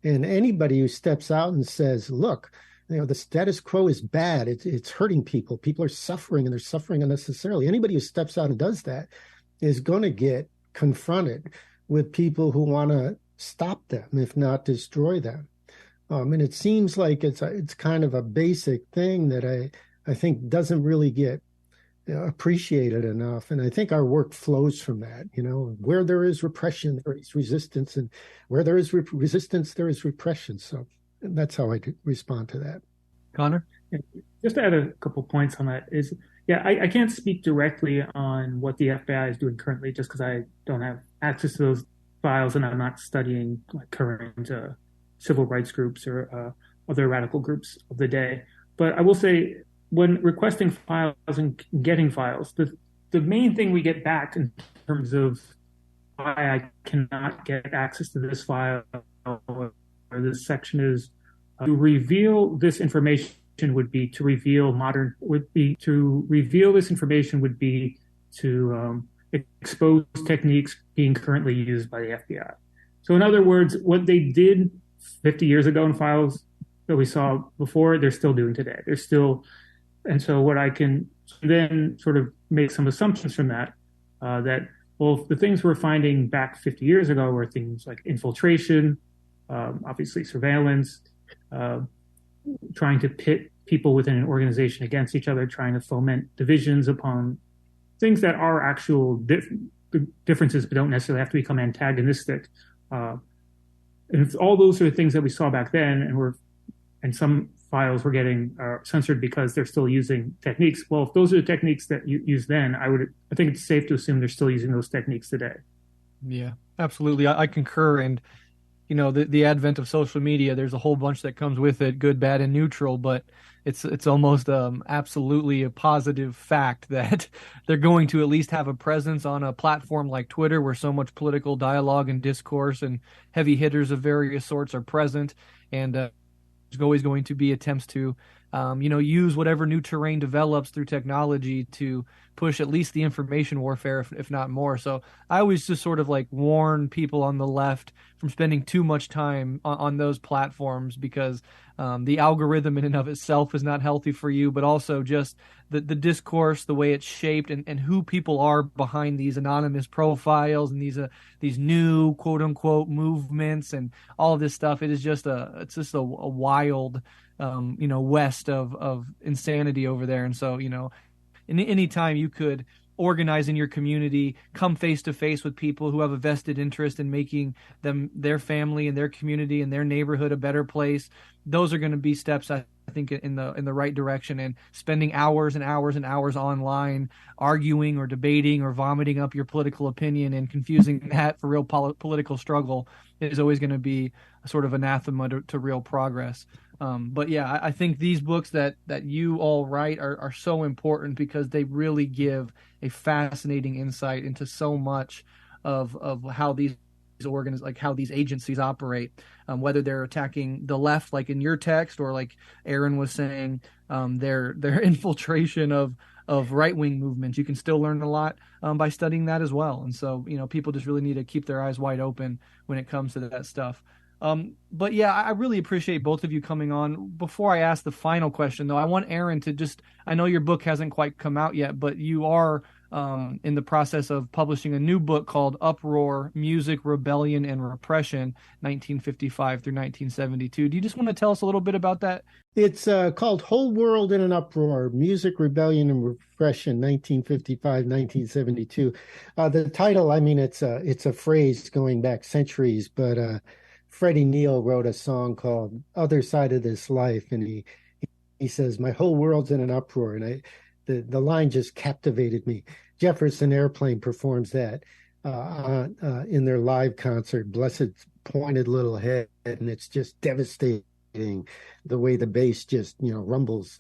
And anybody who steps out and says, look, the status quo is bad, it's hurting people, people are suffering, and they're suffering unnecessarily. Anybody who steps out and does that is going to get confronted with people who want to stop them, if not destroy them. And it seems like it's kind of a basic thing that I think doesn't really get appreciated enough. And I think our work flows from that. Where there is repression, there is resistance, and where there is resistance, there is repression. So that's how I respond to that. Conor? Just to add a couple points on that is, I can't speak directly on what the FBI is doing currently just because I don't have access to those files and I'm not studying current civil rights groups or other radical groups of the day. But I will say, when requesting files and getting files, the main thing we get back in terms of why I cannot get access to this file or this section is to reveal this information would be to reveal this information would be to expose techniques being currently used by the FBI. So in other words, what they did 50 years ago in files that we saw before, they're still doing today. And so what I can then sort of make some assumptions from that, the things we're finding back 50 years ago were things like infiltration, obviously surveillance, trying to pit people within an organization against each other, trying to foment divisions upon things that are actual differences, but don't necessarily have to become antagonistic. And if all those are the things that we saw back then, and some files were getting censored because they're still using techniques. Well, if those are the techniques that you used then, I think it's safe to assume they're still using those techniques today. Yeah, absolutely. I concur. And the advent of social media, there's a whole bunch that comes with it, good, bad, and neutral, but it's almost absolutely a positive fact that they're going to at least have a presence on a platform like Twitter, where so much political dialogue and discourse and heavy hitters of various sorts are present. And there's always going to be attempts to use whatever new terrain develops through technology to push at least the information warfare, if not more. So I always just sort of warn people on the left from spending too much time on those platforms, because the algorithm in and of itself is not healthy for you, but also just the discourse, the way it's shaped, and who people are behind these anonymous profiles and these new quote unquote movements and all of this stuff. It's just a wild west of insanity over there. And so, any time you could organize in your community, come face to face with people who have a vested interest in making their family and their community and their neighborhood a better place, those are going to be steps I think, in the right direction, and spending hours and hours and hours online arguing or debating or vomiting up your political opinion and confusing that for real political struggle is always going to be a sort of anathema to real progress. But yeah, I think these books that you all write are so important because they really give a fascinating insight into so much of how these how these agencies operate, whether they're attacking the left, like in your text, or like Aaron was saying, their infiltration of right-wing movements. You can still learn a lot by studying that as well. And so, people just really need to keep their eyes wide open when it comes to that stuff. But yeah, I really appreciate both of you coming on. Before I ask the final question, though, I want Aaron to I know your book hasn't quite come out yet, but you are in the process of publishing a new book called Uproar: Music, Rebellion, and Repression, 1955 through 1972. Do you just want to tell us a little bit about that? It's called Whole World in an Uproar: Music, Rebellion, and Repression, 1955, 1972. The title, I mean, it's a phrase going back centuries, but Freddie Neal wrote a song called Other Side of This Life, and he says, my whole world's in an uproar, and the line just captivated me. Jefferson Airplane performs that in their live concert, Blessed Pointed Little Head, and it's just devastating the way the bass just, rumbles,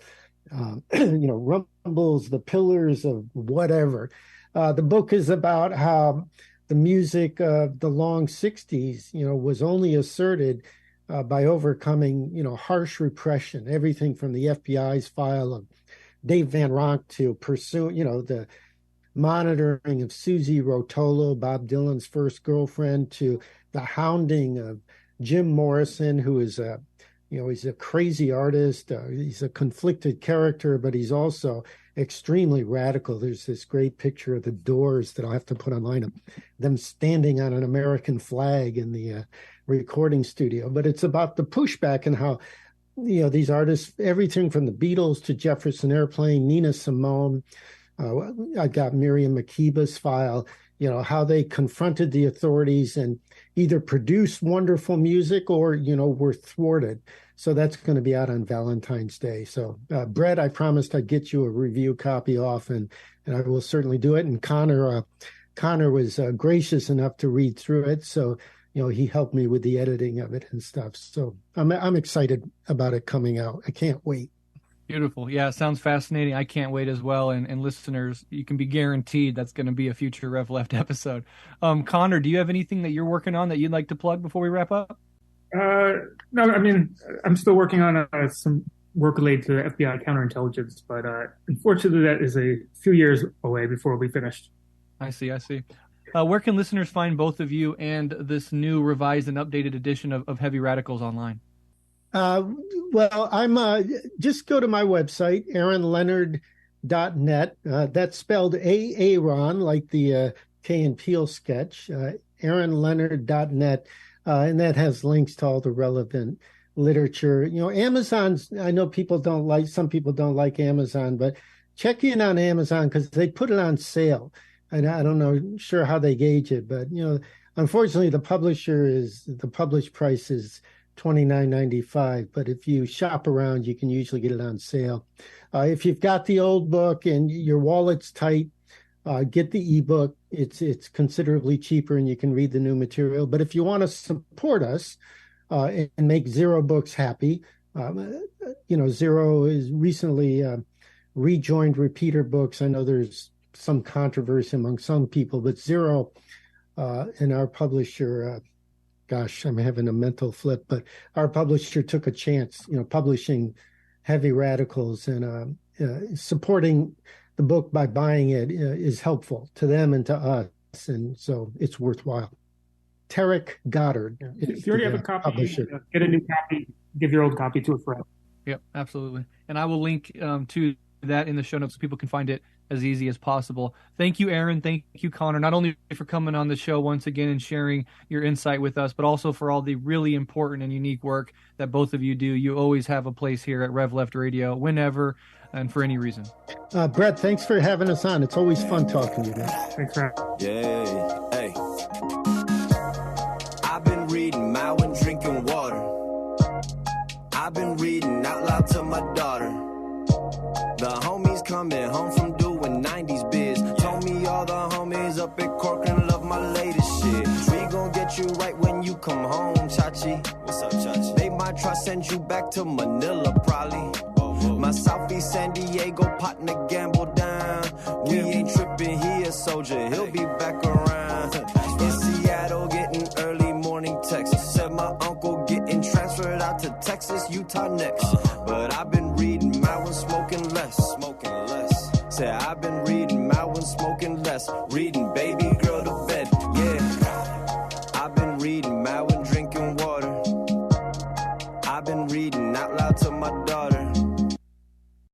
rumbles the pillars of whatever. The book is about how the music of the long 60s, was only asserted by overcoming, harsh repression, everything from the FBI's file of Dave Van Ronk to pursue, the monitoring of Susie Rotolo, Bob Dylan's first girlfriend, to the hounding of Jim Morrison, who is he's a crazy artist. He's a conflicted character, but he's also extremely radical. There's this great picture of the Doors that I'll have to put online of them standing on an American flag in the recording studio. But it's about the pushback and how, these artists, everything from the Beatles to Jefferson Airplane, Nina Simone, I got Miriam Makiba's file, how they confronted the authorities and either produced wonderful music or, were thwarted. So that's going to be out on Valentine's Day. So, Breht, I promised I'd get you a review copy off, and I will certainly do it. And Connor was gracious enough to read through it. So, he helped me with the editing of it and stuff. So I'm excited about it coming out. I can't wait. Beautiful. Yeah, it sounds fascinating. I can't wait as well. And listeners, you can be guaranteed that's going to be a future Rev Left episode. Connor, do you have anything that you're working on that you'd like to plug before we wrap up? No, I mean, I'm still working on some work related to FBI counterintelligence, but unfortunately that is a few years away before we finished. I see. Where can listeners find both of you and this new revised and updated edition of Heavy Radicals online? Well, I'm just go to my website, aaronleonard.net. That's spelled Aaron, like the Key and Peele sketch, aaronleonard.net. And that has links to all the relevant literature. Amazon's, I know some people don't like Amazon, but check in on Amazon because they put it on sale. And I don't know, sure how they gauge it, but, unfortunately the published price is $29.95. But if you shop around, you can usually get it on sale. If you've got the old book and your wallet's tight, get the ebook. It's considerably cheaper and you can read the new material. But if you want to support us and make Zero Books happy, Zero is recently rejoined Repeater Books. I know there's some controversy among some people, but Zero and our publisher, I'm having a mental flip, but our publisher took a chance, publishing Heavy Radicals, and supporting the book by buying it is helpful to them and to us, and so it's worthwhile. Tarek Goddard. If you already have a copy, publisher. Get a new copy, give your old copy to a friend. Yep, absolutely. And I will link to that in the show notes so people can find it as easy as possible. Thank you, Aaron. Thank you, Connor, not only for coming on the show once again and sharing your insight with us, but also for all the really important and unique work that both of you do. You always have a place here at Rev Left Radio, whenever and for any reason. Breht, thanks for having us on. It's always fun talking to you, man. Thanks, man. Yeah, hey. I've been reading Mao and drinking water. I've been reading out loud to my daughter. The homies coming home from doing 90s biz. Told me all the homies up at Corcoran love my latest shit. We gon' get you right when you come home, Chachi. What's up, Chachi? They might try send you back to Manila, probably. My Southeast San Diego partner gamble down. We ain't tripping, he a soldier, he'll be back around. In Seattle getting early morning texts. Said my uncle getting transferred out to Texas, Utah next. But I've been reading Maoist smoking less. Said I've been reading Maoist smoking less. Reading baby